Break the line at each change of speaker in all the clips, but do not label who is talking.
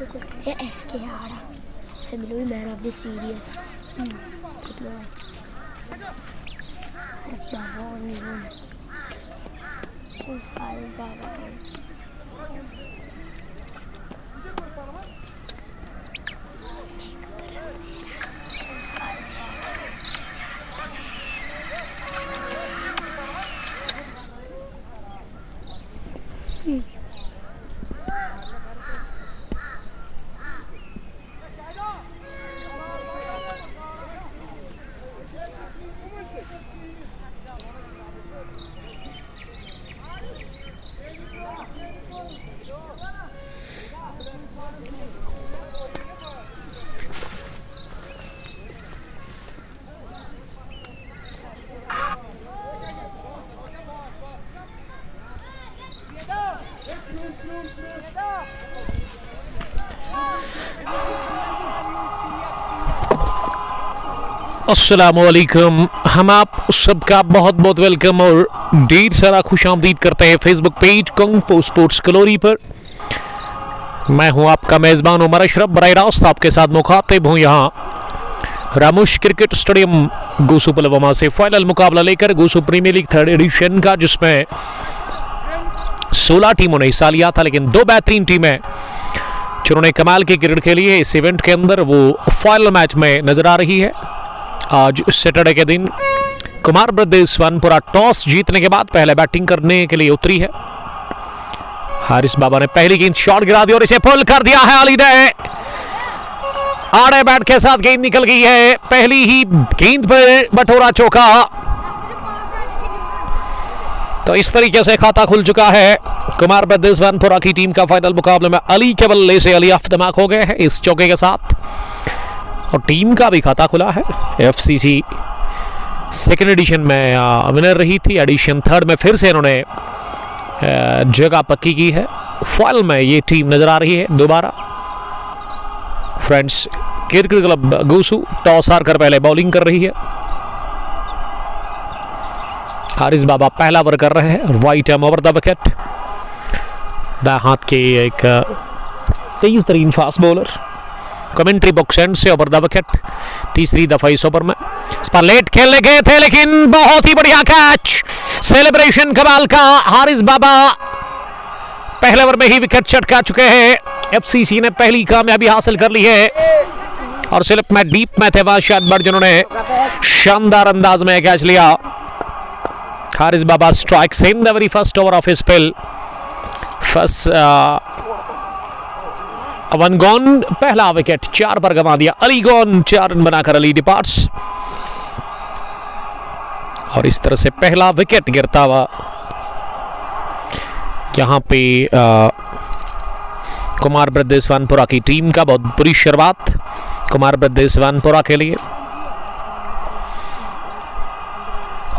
ये एसके आड़ा से मिलो मैन ऑफ द सीरीज कितना हर्ष बाबा और निगम हर्ष बाबा
अस्सलामुअलैकुम। हम आप सबका बहुत बहुत वेलकम और ढेर सारा खुशामदीद करते हैं फेसबुक पेज कंगपो स्पोर्ट्स कलोरी पर। मैं हूं आपका मेज़बान उमर अशरफ, बराह रास्त आपके साथ मुखातिब हूं यहां रामोश क्रिकेट स्टेडियम गूसू पुलवामा से फाइनल मुकाबला लेकर गूसू प्रीमियर लीग थर्ड एडिशन का, जिसमें 16 टीमों ने हिस्सा लिया था, लेकिन 2 बेहतरीन टीमें जिन्होंने कमाल की क्रिकेट खेली है इस इवेंट के अंदर, वो फाइनल मैच में नजर आ रही है। आज सैटरडे के दिन कुमार ब्रदर्स वनपुरा टॉस जीतने के बाद पहले बैटिंग करने के लिए उतरी है। हारिस बाबा ने पहली गेंद शॉट गिरा दी और इसे पुल कर दिया है अली ने। आड़े बैट के साथ गेंद निकल गई है, पहली ही गेंद पर बटोरा चौका। तो इस तरीके से खाता खुल चुका है कुमार ब्रदर्स वनपुरा की टीम का। फाइनल मुकाबले में अली के बल्ले से अली अफ्तमाक हो गए हैं इस चौके के साथ, और टीम का भी खाता खुला है। एफसीसी सेकेंड एडिशन में विनर रही थी, एडिशन थर्ड में फिर से इन्होंने जगह पक्की की है। फाइनल में ये टीम नजर आ रही है दोबारा। फ्रेंड्स क्रिकेट क्लब गूसू टॉस हार कर पहले बॉलिंग कर रही है। हारिस बाबा पहला ओवर कर रहे हैं, वाइट एम ओवर द विकेट। दाएं हाथ के एक तेज तरीन fast bowler, commentary box end से ओवर द विकेट तीसरी दफा इस ओवर में। इस पर लेट खेलने गए थे लेकिन बहुत ही बढ़िया कैच, सेलिब्रेशन कमाल का। हारिस बाबा पहले ओवर में ही विकेट चटका चुके हैं। एफसीसी ने पहली कामयाबी हासिल कर ली है और स्लिप में डीप में थे वाशिद बट, जिन्होंने शानदार अंदाज में कैच लिया। Haris Baba strikes in the very first over of his spell. First one gone, पहला विकेट 4 पर गंवा दिया। अली गॉन 4 रन बनाकर अली डिपार्ट्स, और इस तरह से पहला विकेट गिरता हुआ यहां पे कुमार ब्रदर्स वनपुरा की टीम का। बहुत बुरी शुरुआत कुमार ब्रदर्स वनपुरा के लिए,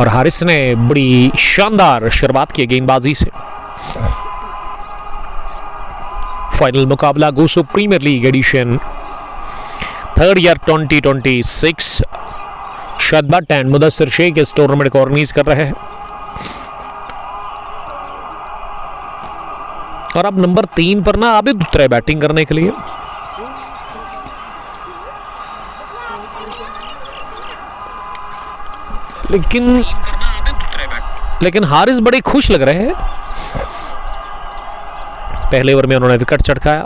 और हारिस ने बड़ी शानदार शुरुआत की गेंदबाजी से। फाइनल मुकाबला Goosu premier league edition third year 2026 Shahid Bhatt and Mudassir Sheikh इस टूर्नामेंट को ऑर्गेनाइज कर रहे हैं। और अब नंबर 3 पर ना आबिद उतरे बैटिंग करने के लिए। लेकिन हारिस बड़े खुश लग रहे हैं। पहले ओवर में उन्होंने विकेट चटकाया।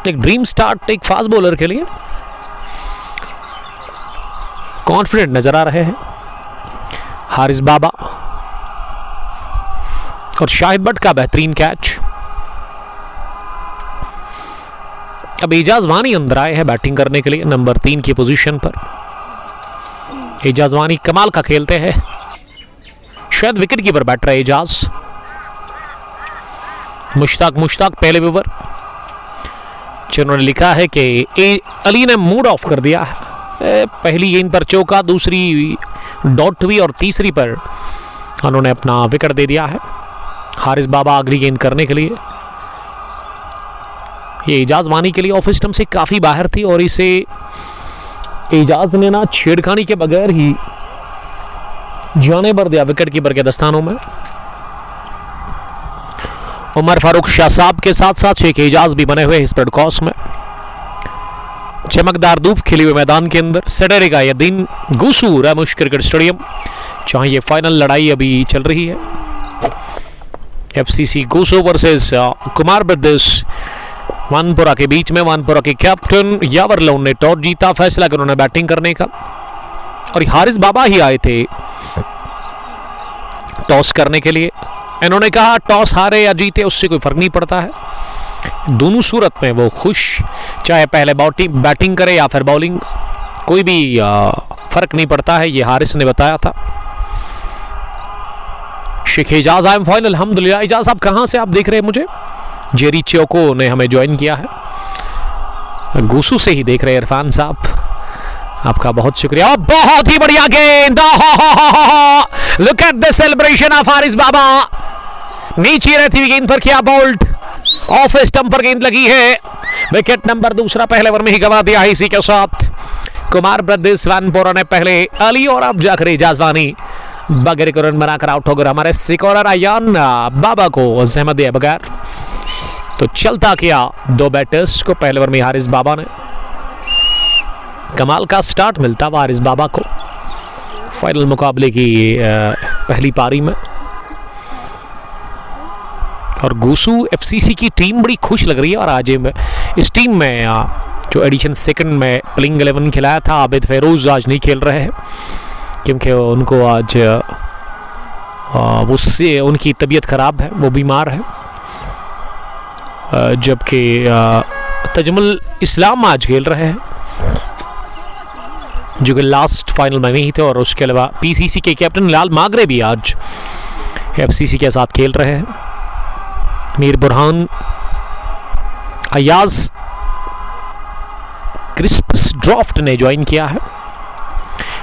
एक ड्रीम स्टार्ट एक फास्ट बॉलर के लिए, कॉन्फिडेंट नजर आ रहे हैं हारिस बाबा। और शाहिद भट्ट का बेहतरीन कैच। अब एजाज वानी अंदर आए हैं बैटिंग करने के लिए नंबर 3 की पोजीशन पर। एजाज वानी कमाल का खेलते हैं, शायद विकेट कीपर बैट रहे एजाज। मुश्ताक पहले ओवर, जिन्होंने लिखा है कि अली ने मूड ऑफ कर दिया है। पहली गेंद पर चौका, दूसरी डॉट हुई और तीसरी पर उन्होंने अपना विकेट दे दिया है। हारिस बाबा अगली गेंद करने के लिए। ये एजाज वानी के लिए ऑफ स्टंप से काफी बाहर थी और इसे एजाज ने ना छेड़खानी के बगैर ही जाने भर दिया विकेट कीपर के दस्तानों में। उमर फारूक शाह साहब के साथ साथ शेख एजाज भी बने हुए इस ब्रॉड कॉर्स में। चमकदार धूप खिले हुए मैदान के अंदर सैटरडे का यह दिन गुसू रामुश क्रिकेट स्टेडियम, जहां ये फाइनल लड़ाई अभी चल रही है। FCC Gusu versus Kumar brothers वानपुरा के बीच में। वानपुरा के कैप्टन यावर लोन ने टॉस जीता, फैसला कर उन्होंने बैटिंग करने का, और हारिस बाबा ही आए थे टॉस करने के लिए। इन्होंने कहा टॉस हारे या जीते उससे कोई फर्क नहीं पड़ता है, दोनों सूरत में वो खुश, चाहे पहले बैटिंग करे या फिर बॉलिंग, कोई भी फर्क नहीं पड़ता है, ये हारिस ने बताया था। Sheikh Ejaz I am final अल्हम्दुलिल्लाह। एजाज साहब कहाँ से आप देख रहे हैं मुझे? जेरी चौको ने हमें ज्वाइन किया है, गुसू से ही देख रहे हैं इरफान साहब, आपका बहुत शुक्रिया। बहुत ही बढ़िया गेंद, look at the celebration of Haris Baba. नीचे रहती हुई गेंद पर किया बोल्ड, ऑफ स्टंप पर गेंद लगी है। विकेट नंबर दूसरा पहले ओवर में ही गंवा दिया है। इसी के साथ कुमार ब्रदर्स वानपुरा ने पहले अली और अब जाकर एजाजवानी बगैर रन बनाकर आउट हो गए। हमारे स्कोरर अयान बाबा को जहमत दिया बगैर, तो चलता किया दो बैटर्स को। पहले ओवर में हारिस बाबा ने, कमाल का स्टार्ट मिलता हुआ हारिस बाबा को फाइनल मुकाबले की पहली पारी में। और गुसू एफसीसी की टीम बड़ी खुश लग रही है, और आज इस टीम में जो एडिशन सेकंड में प्लेइंग 11 खिलाया था, आबिद फेरोज आज नहीं खेल रहे हैं क्योंकि उनको आज उससे उनकी तबीयत ख़राब है, वो बीमार है। जबकि तजमुल इस्लाम आज खेल रहे हैं, जो कि लास्ट फाइनल में नहीं थे। और उसके अलावा पीसीसी के कैप्टन लाल मागरे भी आज एफसीसी के साथ खेल रहे हैं। मीर बुरहान, अयाज क्रिस्पस ड्राफ्ट ने ज्वाइन किया है।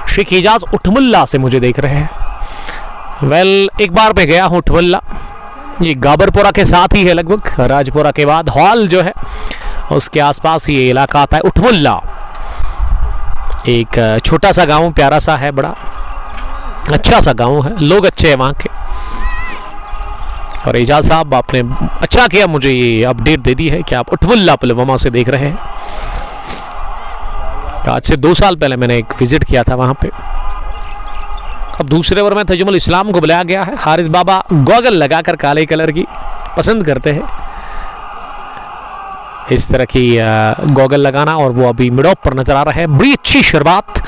शेख एजाज उठमुल्ला से मुझे देख रहे हैं। वेल, एक बार मैं गया हूँ उठमुल्ला, ये गाबरपुरा के साथ ही है लगभग, राजपुरा के बाद हॉल जो है उसके आसपास ये इलाका आता है। उठमुल्ला एक छोटा सा गांव, प्यारा सा है, बड़ा अच्छा सा गांव है, लोग अच्छे हैं वहाँ के। और एजाज साहब आपने अच्छा किया मुझे ये अपडेट दे दी है कि आप उठमुल्ला पुलवामा से देख रहे हैं। आज से 2 साल पहले मैंने एक विजिट किया था वहाँ पे। अब दूसरे ओवर में तजुमुल इस्लाम को बुलाया गया है। हारिस बाबा गॉगल लगाकर काले कलर की पसंद करते हैं, इस तरह की गॉगल लगाना, और वो अभी मिड ऑफ पर नजर आ रहा है। बड़ी अच्छी शुरुआत,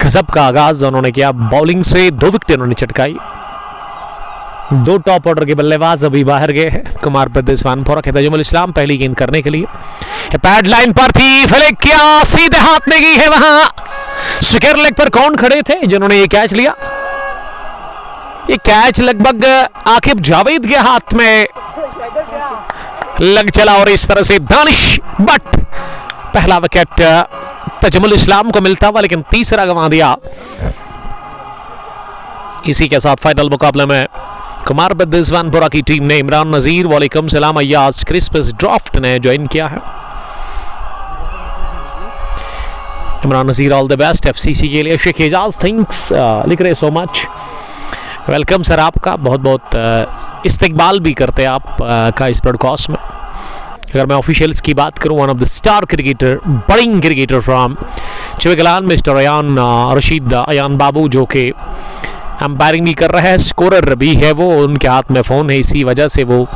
गजब का आगाज उन्होंने किया बॉलिंग से, 2 विकेट उन्होंने चटकाई। 2 टॉप ऑर्डर के बल्लेबाज अभी बाहर गए हैं। कुमार ब्रदर्स वानपुरा के तजुमुल इस्लाम पहली गेंद करने के लिए पैड लाइन पर थी, फ्लिक किया, सीधे हाथ में गई है। वहां स्क्वायर लेग पर कौन खड़े थे जिन्होंने ये कैच लिया? ये कैच लगभग आकिब जावेद के हाथ में लग चला, और इस तरह से दानिश बट पहला विकेट तजुमुल इस्लाम को मिलता हुआ, लेकिन तीसरा गंवा दिया। इसी के साथ फाइनल मुकाबले में कुमार ब्रदर्स वानपुरा की टीम ने इमरान नजीर, वालेकुम सलाम, अयाज क्रिस्पस ड्राफ्ट ने ज्वाइन किया है। इमरान नजीर ऑल द बेस्ट एफसीसी के लिए। शेख एजाज थैंक्स लिख रहे सो मच, वेलकम सर, आपका बहुत बहुत इस्तकबाल भी करते हैं आप का इस ब्रॉडकास्ट में। अगर मैं ऑफिशियल्स की बात करूं, one of the star cricketer, budding cricketer from Chivgalan, mister Ayan Rashid, Ayan Babu, जो कि अंपायरिंग भी कर रहा है, स्कोरर भी है वो, उनके हाथ में फ़ोन है, इसी वजह से वो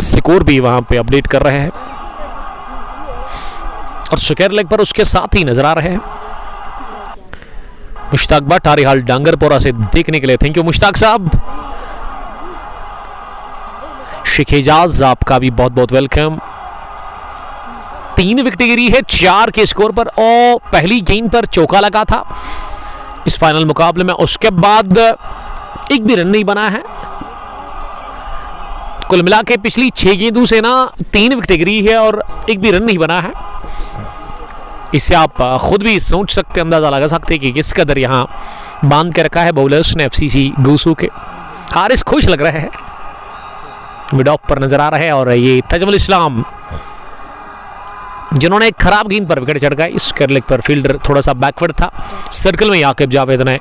स्कोर भी वहाँ पे अपडेट कर रहे हैं। और स्क्वायर लेग पर उसके साथ ही नजर आ रहे हैं मुश्ताक भट्ट, हाल डांगरपोरा से देखने के लिए थैंक यू मुश्ताक साहब। शेख एजाज आपका भी बहुत बहुत वेलकम। 3 विकेट गिरी है 4 के स्कोर पर, और पहली गेंद पर चौका लगा था इस फाइनल मुकाबले में। उसके बाद एक भी रन नहीं बना है। कुल मिला के पिछली 6 गेंदों से ना 3 विकेट गिरी है और एक भी रन नहीं बना है। इससे आप खुद भी सोच सकते, अंदाजा लगा सकते कि किस कदर यहाँ बांध के रखा है बॉलर्स ने एफसीसी गुसू के। हारिस खुश लग रहे हैं, मिड ऑफ पर नजर आ रहा है। और ये तजुमुल इस्लाम जिन्होंने एक खराब गेंद पर विकेट चढ़ गई, स्क्वायर लेग पर फील्डर थोड़ा सा बैकवर्ड था, सर्कल में आकिब जावेद ने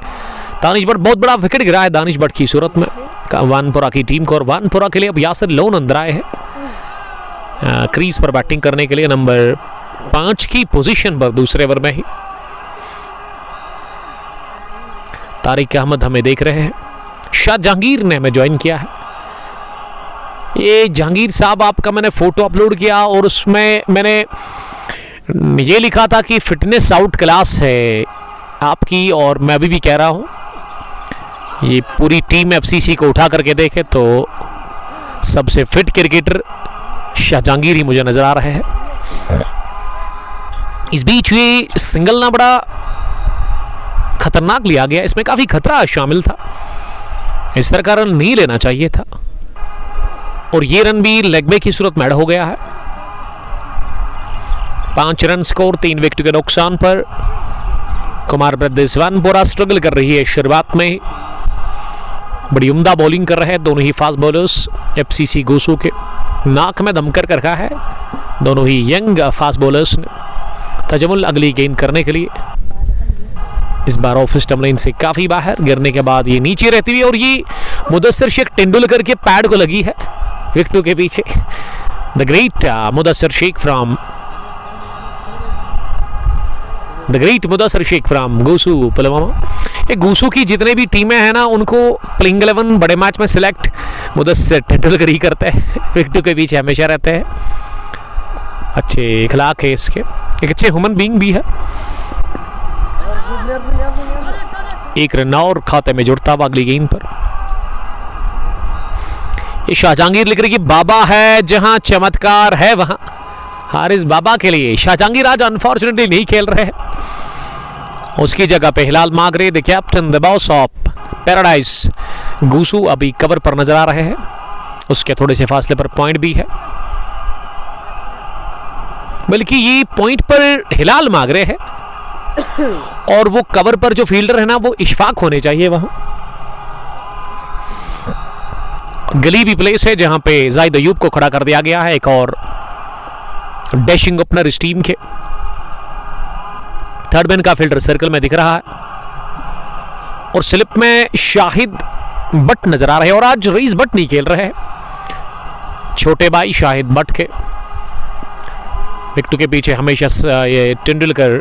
दानिश भट्ट, बहुत बड़ा विकेट गिरा है दानिश भट्ट की सूरत में वानपुरा की टीम को। और वानपुरा के लिए अब यासिर लोन अंदर आए हैं क्रीज पर बैटिंग करने के लिए, नंबर 5 की पोजीशन पर दूसरे ओवर में ही। तारिक अहमद हमें देख रहे हैं, शाह जहांगीर ने हमें ज्वाइन किया है। ये जहांगीर साहब आपका मैंने फोटो अपलोड किया और उसमें मैंने ये लिखा था कि फिटनेस आउट क्लास है आपकी, और मैं अभी भी कह रहा हूं ये पूरी टीम एफसीसी को उठा करके देखे तो सबसे फिट क्रिकेटर शाह जहांगीर ही मुझे नजर आ रहे हैं। इस बीच ये सिंगल ना बड़ा खतरनाक लिया गया, इसमें काफी खतरा शामिल था, इस तरह का रन नहीं लेना चाहिए था और ये रन भी लेग ब्रेक की सूरत में ऐड हो गया है। 5 रन स्कोर, 3 विकेट के नुकसान पर कुमार ब्रदर्स वानपुरा स्ट्रगल कर रही है शुरुआत में। बड़ी उम्दा बॉलिंग कर रहे हैं दोनों ही फास्ट बॉलर्स। एफसीसी गोसू के नाक में दम कर रखा है दोनों ही यंग फास्ट बॉलर्स ने तजमुल अगली गेंद करने के लिए। इस बार ऑफ स्टंप लाइन से काफी बाहर, गिरने के बाद ये नीचे रहती हुई और ये मुदस्सिर शेख तेंदुलकर के पैड को लगी है विकेटों के पीछे। The great Mudassir Sheikh from Gosu Pulwama. ये गोसू की जितने भी टीमें हैं ना उनको प्लेइंग 11 बड़े मैच में सिलेक्ट मुदस्सिर तेंदुलकर ही करते हैं, विकेटों के पीछे हमेशा रहते हैं। अच्छे इखलाक है इसके, एक अच्छे ह्यूमन बीइंग भी है। एक रन और खाते में जुड़ता हुआ अगली गेंद पर। ये शाह जहांगीर लिख रही कि बाबा है जहां चमत्कार है वहां। हारिस बाबा के लिए शाह जहांगीर आज अनफॉर्चुनेटली नहीं खेल रहे हैं, उसकी जगह पे Hilal Magray the captain the boss of paradise Gosu अभी कवर पर नजर आ रहे हैं। उसके थोड़े से फासले पर पॉइंट भी है, बल्कि ये पॉइंट पर हिलाल मागरे है और वो कवर पर जो फील्डर है ना वो इशफाक होने चाहिए वहां। गली भी प्लेस है जहां पे जाहिद अयूब को खड़ा कर दिया गया है, एक और डैशिंग ओपनर इस टीम के। थर्ड मैन का फील्डर सर्कल में दिख रहा है और स्लिप में शाहिद बट नजर आ रहे हैं और आज रईस बट नहीं खेल रहे हैं, छोटे भाई शाहिद बट के। विकेट के पीछे हमेशा ये तेंदुलकर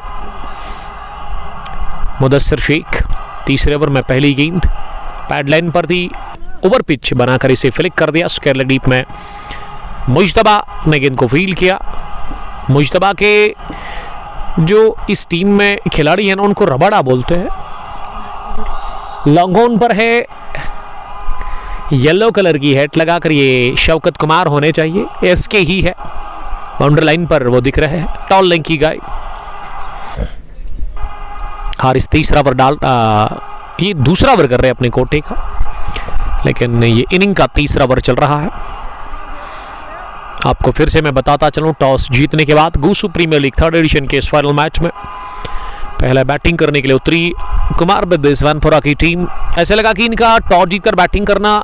मुदस्सिर शेख। तीसरे ओवर में पहली गेंद पैड लाइन पर थी, ओवर पिच बनाकर इसे फ्लिक कर दिया स्क्वायर डीप में। मुजतबा ने गेंद को फील्ड किया। मुजतबा के जो इस टीम में खिलाड़ी हैं ना उनको रबाड़ा बोलते हैं। लॉन्ग ऑन पर है, येलो कलर की हेड लगाकर ये शौकत कुमार होने चाहिए, एसके ही है। बाउंड्री लाइन पर वो दिख रहे हैं, टॉल लेंथ की गाय। हारिस तीसरा ओवर ये दूसरा ओवर कर रहे हैं अपने कोटे का, लेकिन ये इनिंग का तीसरा ओवर चल रहा है। आपको फिर से मैं बताता चलूं, टॉस जीतने के बाद गोसू प्रीमियर लीग 3rd एडिशन के इस फाइनल मैच में पहला बैटिंग करने के लिए उतरी कुमार ब्रदर्स वानपुरा की टीम। ऐसे लगा कि इनका टॉस जीतकर बैटिंग करना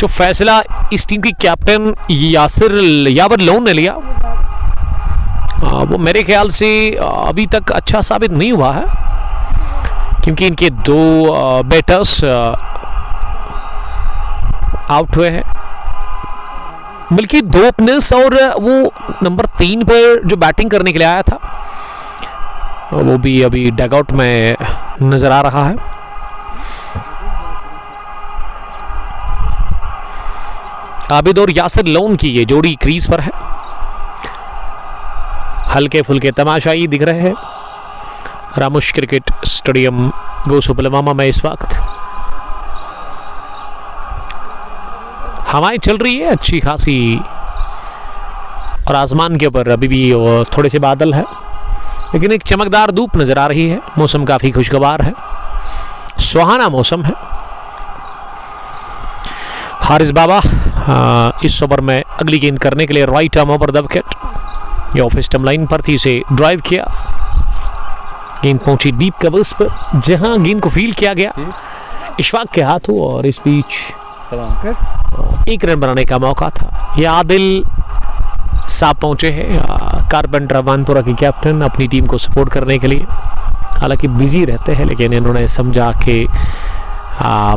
जो फैसला इस टीम की कैप्टन यावर लोन ने लिया वो मेरे ख्याल से अभी तक अच्छा साबित नहीं हुआ है, क्योंकि इनके 2 बैटर्स आउट हुए हैं, बल्कि 2 ओपनर्स और वो नंबर 3 पर जो बैटिंग करने के लिए आया था वो भी अभी डगआउट में नजर आ रहा है। आबिद और यासिर लोन की ये जोड़ी क्रीज पर है, हल्के फुल्के तमाशाई दिख रहे हैं रामुश क्रिकेट स्टेडियम गोसू पुलवामा में। इस वक्त हवाएं चल रही है अच्छी खासी और आसमान के ऊपर अभी भी थोड़े से बादल है, लेकिन एक चमकदार धूप नजर आ रही है। मौसम काफी खुशगवार है, सुहाना मौसम है। हारिस बाबा इस ओवर में अगली गेंद करने के लिए right arm over the wicket, ये ऑफ स्टंप लाइन पर थी, इसे ड्राइव किया, गेंद पहुंची डीप कवर्स पर जहां गेंद को फील्ड किया गया इशफाक के हाथों और इस बीच 1 रन बनाने का मौका था। ये आदिल साहब पहुंचे हैं, कारपेंटर वानपुरा के कैप्टन, अपनी टीम को सपोर्ट करने के लिए। हालांकि बिजी रहते हैं, लेकिन इन्होंने समझा कि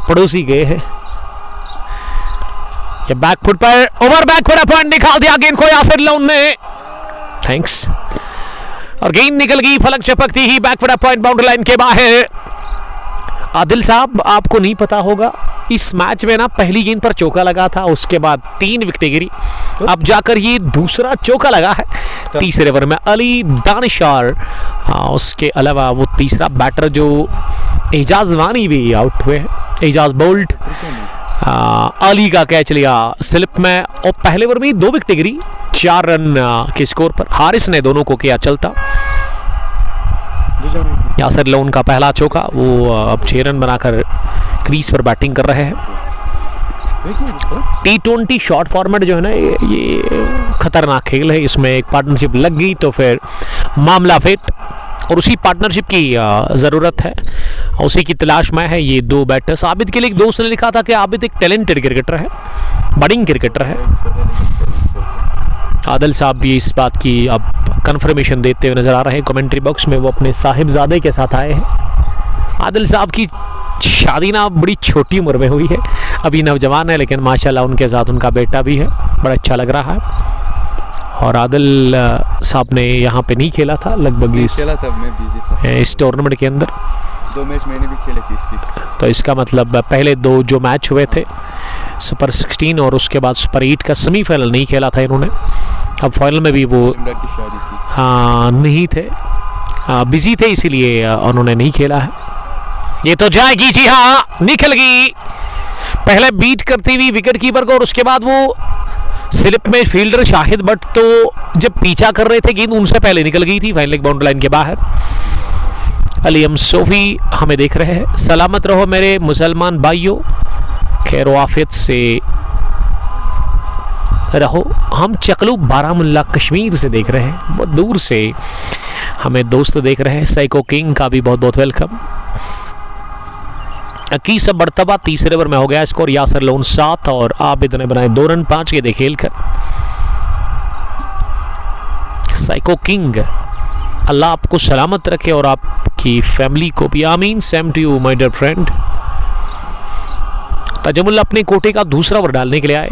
पड़ोसी गए हैं। ये बैकफुट पर ओवर बैकफुट पॉइंट निकाल दिया गेंद को यासिर लोन ने, थैंक्स, और गेंद निकल गई फलक चपकती ही बैकफुट पॉइंट बाउंड्री लाइन के बाहर। आदिल साहब, आपको नहीं पता होगा, इस मैच में ना पहली गेंद पर चौका लगा था, उसके बाद 3 विकेटें गिरी, अब जाकर ये दूसरा चौका लगा है तीसरे ओवर में। अली दानिशार, उसके अलावा वो तीसरा बैटर जो एजाज वानी भी आउट हुए, एजाज बोल्ट, अली का कैच लिया स्लिप में, और पहले ओवर में 2 विकेटें गिरी 4 रन के स्कोर पर। हारिस ने दोनों को किया चलता। यासिर लोन का पहला चौका, वो अब 6 रन बनाकर क्रीज पर बैटिंग कर रहे हैं। T20 शॉर्ट फॉर्मेट जो है ना, ये खतरनाक खेल है, इसमें एक पार्टनरशिप लग गई तो फिर मामला फिट, और उसी पार्टनरशिप की ज़रूरत है, उसी की तलाश में है ये 2 बैटर्स। आबिद के लिए एक दोस्त ने लिखा था कि आबिद एक टैलेंटेड क्रिकेटर है, बडिंग क्रिकेटर है। आदिल साहब भी इस बात की अब कंफर्मेशन देते हुए नजर आ रहे हैं कमेंट्री बॉक्स में। वो अपने साहिबजादे के साथ आए हैं। आदिल साहब की शादी ना बड़ी छोटी उम्र में हुई है, अभी नौजवान है, लेकिन माशाल्लाह उनके साथ उनका बेटा भी है, बड़ा अच्छा लग रहा है। और आदिल साहब ने यहाँ पे नहीं खेला था लगभग इस टूर्नामेंट के अंदर,
2 मैच मैंने भी खेले थे इसकी,
तो इसका मतलब पहले 2 जो मैच हुए थे सुपर 16 और उसके बाद सुपर 8 का सेमीफाइनल नहीं खेला था इन्होंने। अब फाइनल में भी वो
की शादी थी,
हाँ नहीं थे, बिजी थे, इसीलिए उन्होंने नहीं खेला है। ये तो जाएगी, जी हाँ निकल गई, पहले बीट करती हुई विकेट कीपर को, और उसके बाद वो स्लिप में फील्डर शाहिद बट तो जब पीछा कर रहे थे गेंद उनसे पहले निकल गई थी फाइनल लेग बाउंड्री लाइन के बाहर। अलीम सोफी हमें देख रहे हैं, सलामत रहो मेरे मुसलमान भाइयों, खैर वाफियत से रहो। हम चकलू बारामुल्ला कश्मीर से देख रहे हैं, बहुत दूर से हमें दोस्त देख रहे हैं। साइको किंग का भी बहुत बहुत वेलकम। 21 मरतबा तीसरे ओवर में हो गया स्कोर, यासिर लोन 7 और आबिद ने बनाए 2 रन 5 गेंदें खेलकर। साइको किंग, अल्लाह आपको सलामत रखे और आपकी फैमिली को भी, आमीन। Same to you my dear friend. Tajamul अपने कोटे का दूसरा ओवर डालने के लिए आए।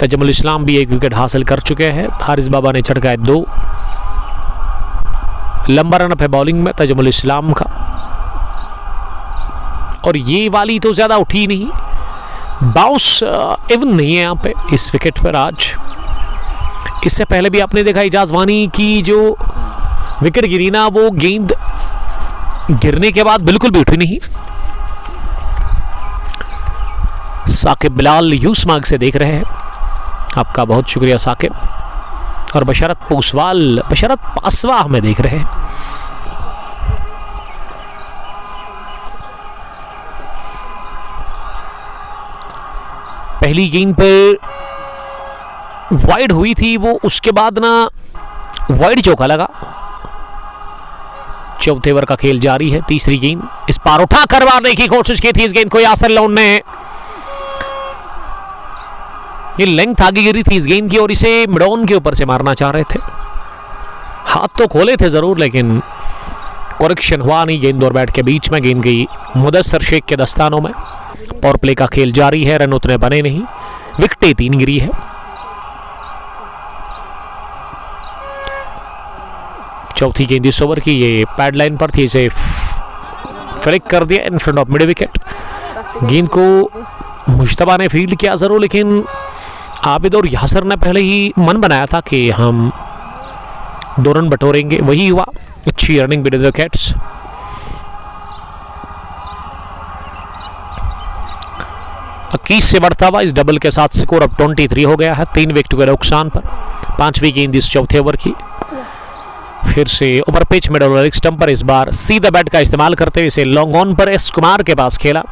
तजमुल इस्लाम भी 1 विकेट हासिल कर चुके हैं। हारिस बाबा ने छटकाए 2। लंबा रन है बॉलिंग में तजमुल इस्लाम का, और ये वाली तो ज्यादा उठी नहीं, बाउंस इवन नहीं है यहाँ पे इस विकेट पर आज। इससे पहले भी आपने देखा इजाज वानी की जो विकेट गिरी ना, वो गेंद गिरने के बाद बिल्कुल भी उठी नहीं। साकिब बिलाल यूसमार्ग से देख रहे हैं, आपका बहुत शुक्रिया साकिब। और बशरत पासवा हमें देख रहे हैं। पहली गेंद पर वाइड हुई थी वो, उसके बाद ना वाइड चौका लगा। चौथे ओवर का खेल जारी है। तीसरी गेंद इस पार उठा कर मारने की कोशिश की थी इस गेंद को यासिर लोन ने। ये लेंथ आगे गिरी थी इस गेंद की और इसे मिडॉन के ऊपर से मारना चाह रहे थे। हाथ तो खोले थे जरूर, लेकिन करेक्शन हुआ नहीं। गेंद और बैट के बीच में गेंद गई मुदस्सर शेख के दस्तानों में। पावर प्ले का खेल जारी है, रन उतने बने नहीं, विकेटें 3 गिरी है। चौथी गेंद इस ओवर की, ये पैड लाइन पर थी, इसे फ्लिक कर दिया in front of mid wicket. गेंद को मुश्तबा ने फील्ड किया जरूर, लेकिन आबिद और यासिर ने पहले ही मन बनाया था कि हम 2 रन बटोरेंगे, वही हुआ। अच्छी रनिंग विद विकेट्स। से बढ़ता हुआ इस डबल के साथ स्कोर अब 23 हो गया है, 3 विकेट के नुकसान पर। 5वीं गेंद इस चौथे ओवर की, फिर से over pitch middle leg stump पर, इस बार सीधा बैट का इस्तेमाल करते हुए इसे लॉन्ग ऑन पर एस कुमार के पास खेला।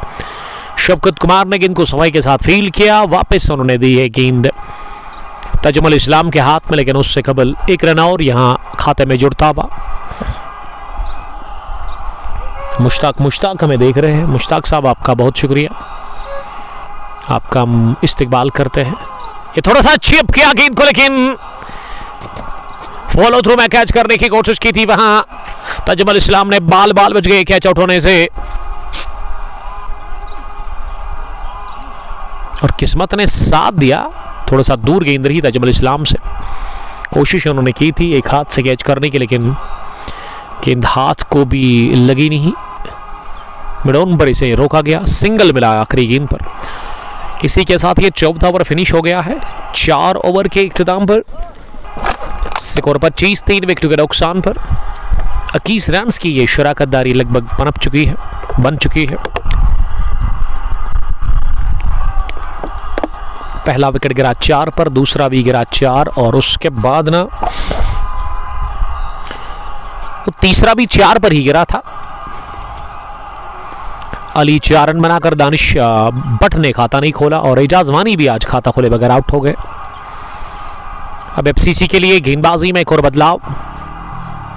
शफकत कुमार ने गेंद को सफाई के साथ फील्ड किया, वापस उन्होंने दी है गेंद तजमुल इस्लाम के हाथ में, लेकिन उससे कबल 1 रन और यहां खाते में जुड़ता हुआ। मुश्ताक हमें देख रहे हैं। मुश्ताक साहब आपका बहुत शुक्रिया, आपका हम इस्तेकबाल करते हैं। ये थोड़ा सा चिप किया गेंद को, लेकिन फॉलो थ्रू में कैच करने की कोशिश की थी, वहां तजमल इस्लाम ने बाल बच गए कैच आउट होने से, और किस्मत ने साथ दिया। थोड़ा सा दूर गेंद रही तजमल इस्लाम से, कोशिश उन्होंने की थी एक हाथ से कैच करने की, लेकिन गेंद हाथ को भी लगी नहीं। मिडॉन पर इसे रोका गया, सिंगल मिला आखिरी गेंद पर। इसी के साथ ये 14वां ओवर फिनिश हो गया है। 4 ओवर के इख्तिताम पर स्कोर 25, 3 विकेट के नुकसान पर 21 रन की ये शराकतदारी लगभग बन चुकी है। पहला विकेट गिरा 4 पर, दूसरा भी गिरा 4, और उसके बाद ना तो तीसरा भी 4 पर ही गिरा था। अली 4 रन बनाकर दानिश भट्ट ने खाता नहीं खोला, और एजाज वानी भी आज खाता खोले बगैर आउट हो गए। अब एफसीसी के लिए गेंदबाजी में एक और बदलाव,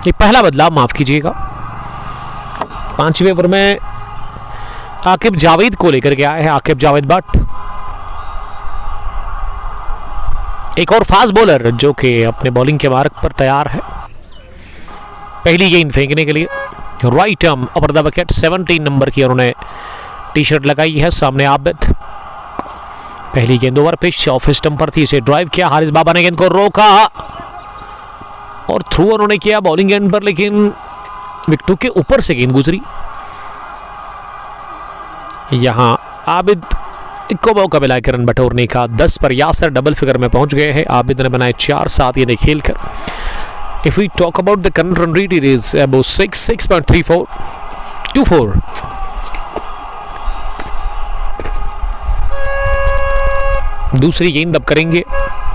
ये पहला बदलाव माफ कीजिएगा। 5वें ओवर में आकिब जावेद को लेकर के आए हैं आकिब जावेद भट्ट, एक और फास्ट बॉलर जो कि अपने बॉलिंग के मार्ग पर तैयार है पहली गेंद फेंकने के लिए। Right arm over the wicket, 17 number की उन्होंने टी शर्ट लगाई है। सामने आबिद, पहली गेंद ओवर पिच ऑफ स्टंप पर थी, इसे ड्राइव किया, हारिस बाबा ने गेंद को रोका और थ्रू उन्होंने किया बॉलिंग एंड पर, लेकिन विकेटों के ऊपर से गेंद गुजरी। यहां आबिद को मौका मिला कि रन बटोरने का। 10 पर यासर डबल फिगर में पहुंच गए हैं। आबिद ने बनाए 4 7 ये खेल कर। If we talk about the current run rate, it is about 6.3424. दूसरी गेंद अब करेंगे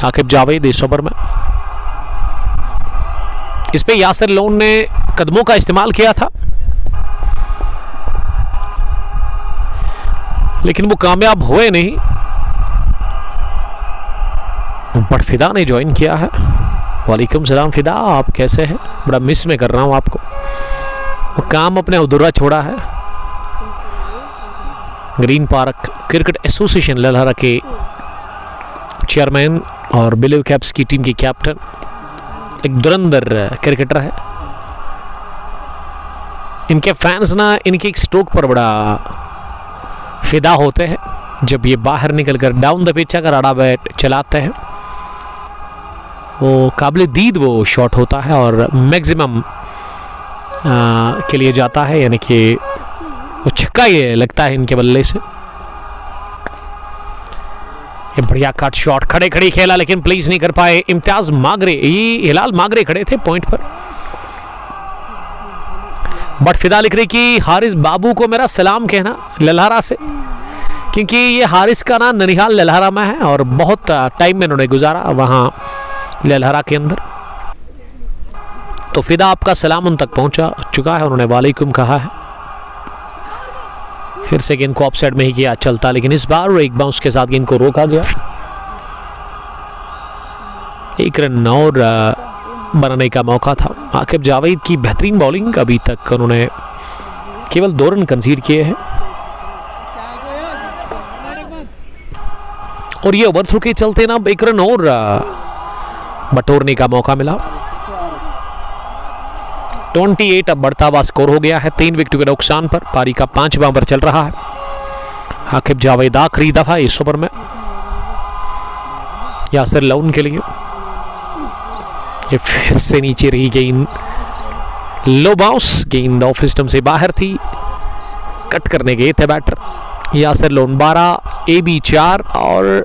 आकिब जावेद इस ओवर में। इस पे यासर लोन ने कदमों का इस्तेमाल किया था, लेकिन वो कामयाब हुए नहीं। बट फिदा ने ज्वाइन किया है। वालेकुम सलाम फिदा, आप कैसे हैं? बड़ा मिस में कर रहा हूं आपको। वो काम अपने अधूरा छोड़ा है। ग्रीन पार्क क्रिकेट एसोसिएशन ललहरा के चेयरमैन और ब्लू कैप्स की टीम के कैप्टन, एक धुरंधर क्रिकेटर है। इनके फैंस ना इनके एक स्ट्रोक पर बड़ा फिदा होते हैं। जब ये बाहर निकलकर डाउन द पिच अगर आड़ा बैट चलाते हैं, वो काबिल दीद वो शॉट होता है और मैक्सिमम के लिए जाता है, यानी कि वो छक्का ये लगता है इनके बल्ले से। ये बढ़िया कट शॉट, खड़े खड़े खेला लेकिन प्लीज नहीं कर पाए। इम्तियाज मागरे, ये हिलाल मागरे खड़े थे पॉइंट पर। बट फिदा लिख रही कि हारिस बाबू को मेरा सलाम कहना ललहरा से, क्योंकि ये हारिस का ना ननिहाल ललहरा में है और बहुत टाइम में इन्होंने गुजारा वहाँ ललहरा के अंदर। तो फिदा आपका सलाम उन तक पहुंचा चुका है, उन्होंने वालेकुम कहा है। फिर से गेंद को ऑफसाइड में ही किया चलता, लेकिन इस बार एक बाउंस के साथ गेंद को रोका गया। एक रन और बनाने का मौका था। आकिब जावेद की बेहतरीन बॉलिंग, अभी तक उन्होंने केवल 2 रन कंसीड किए हैं और ये ओवर थ्रू के चलते ना 1 रन और बटोरने का मौका मिला। 28 अब बढ़ता हुआ स्कोर हो गया है 3 विकेट के नुकसान पर। पारी का 5वां ओवर चल रहा है। आकिब जावेद आखिरी दफा इस ओवर में यासिर लौन के लिए। ये फिर से नीचे रही गेंद, लो बाउंस, गेंद ऑफ स्टंप से बाहर थी, कट करने गए थे बैटर यासिर लोन। 12, AB 4 और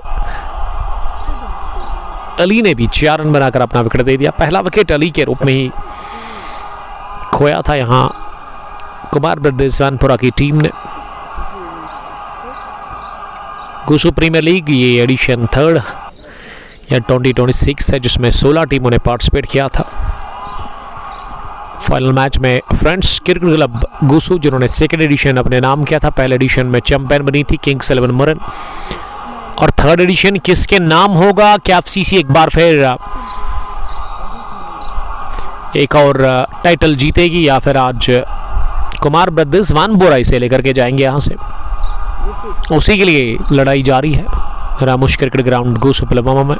अली ने भी 4 रन बनाकर अपना विकेट दे दिया। पहला विकेट अली के रूप में ही खोया था यहां कुमार ब्रदर्स वानपुरा की टीम ने। गुसु प्रीमियर लीग ये एडिशन 3rd या 2026 है, जिसमें 16 टीमों ने पार्टिसिपेट किया था। फाइनल मैच में फ्रेंड्स क्रिकेट क्लब गुसु, जिन्होंने 2nd एडिशन अपने नाम किया था, पहले एडिशन में चैंपियन बनी थी किंग्स 11 मरन, और 3rd एडिशन किसके नाम होगा? क्या FCC एक बार फिर एक और टाइटल जीतेगी या फिर आज कुमार ब्रदर्स वानबोरा इसे लेकर के जाएंगे यहां से? उसी के लिए लड़ाई जारी है रामुश क्रिकेट ग्राउंड गुसु पुलवामा में।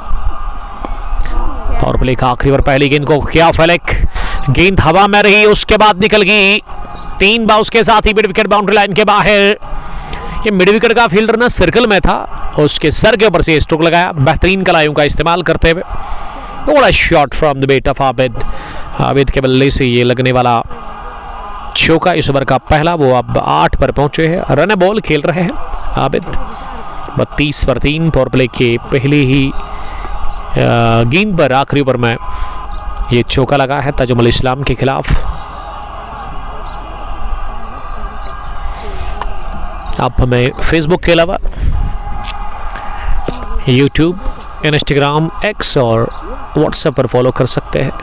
पावर प्ले का आखिरी ओवर, पहली गेंद को किया फेलिक, गेंद हवा में रही, उसके बाद निकल गई 3 बाउंस के साथ ही मिड विकेट बाउंड्री लाइन के बाहर। ये मिड विकेट का फील्डर ना सर्कल में था, उसके सर के ऊपर से स्ट्रोक लगाया, बेहतरीन कलाइयों का इस्तेमाल करते हुए। थोड़ा shot from the bat of Abid. Abid के बल्ले से ये लगने वाला चौका इस ओवर का पहला, वो अब 8 पर पहुंचे हैं। रन बॉल खेल रहे हैं आबिद, 32 पर 3 पावर प्ले के पहले ही गेंद पर आखिरी ओवर में ये चौका लगा है ताजुमुल इस्लाम के खिलाफ। आप हमें फेसबुक के अलावा यूट्यूब, इंस्टाग्राम, एक्स और व्हाट्सएप पर फॉलो कर सकते हैं।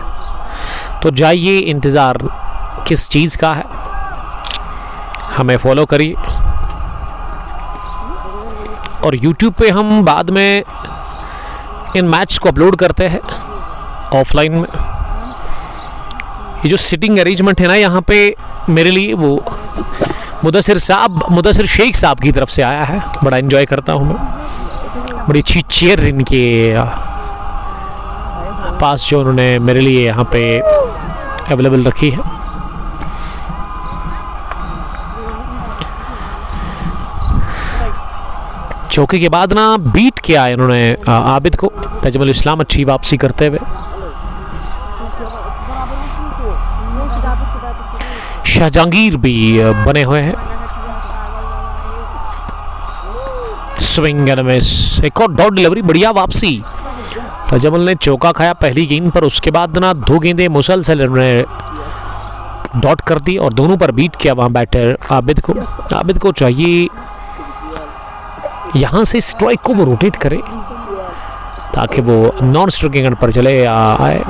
तो जाइए, इंतज़ार किस चीज़ का है, हमें फॉलो करिए। और यूट्यूब पे हम बाद में इन मैच को अपलोड करते हैं ऑफलाइन में। ये जो सिटिंग अरेंजमेंट है ना यहाँ पे मेरे लिए, वो मुदस्सिर शेख साहब की तरफ से आया है। बड़ा एंजॉय करता हूँ मैं, बड़ी अच्छी चेयर इनके पास जो उन्होंने मेरे लिए यहाँ पे अवेलेबल रखी है। चौके के बाद ना बीट किया इन्होंने आबिद को, ताजुमुल इस्लाम अच्छी वापसी करते हुए। शाहजहांगीर भी बने हुए हैं। स्विंग एंड मिस, एक और डॉट डिलीवरी, बढ़िया वापसी। ताजुमुल ने चौका खाया पहली गेंद पर, उसके बाद ना 2 गेंदें मुसलसल इन्होंने डॉट कर दी और दोनों पर बीट किया वहां बैटर आबिद को। आबिद को चाहिए यहां से स्ट्राइक को वो रोटेट करे ताकि वो नॉन स्ट्राइकिंग एंड पर चले आए।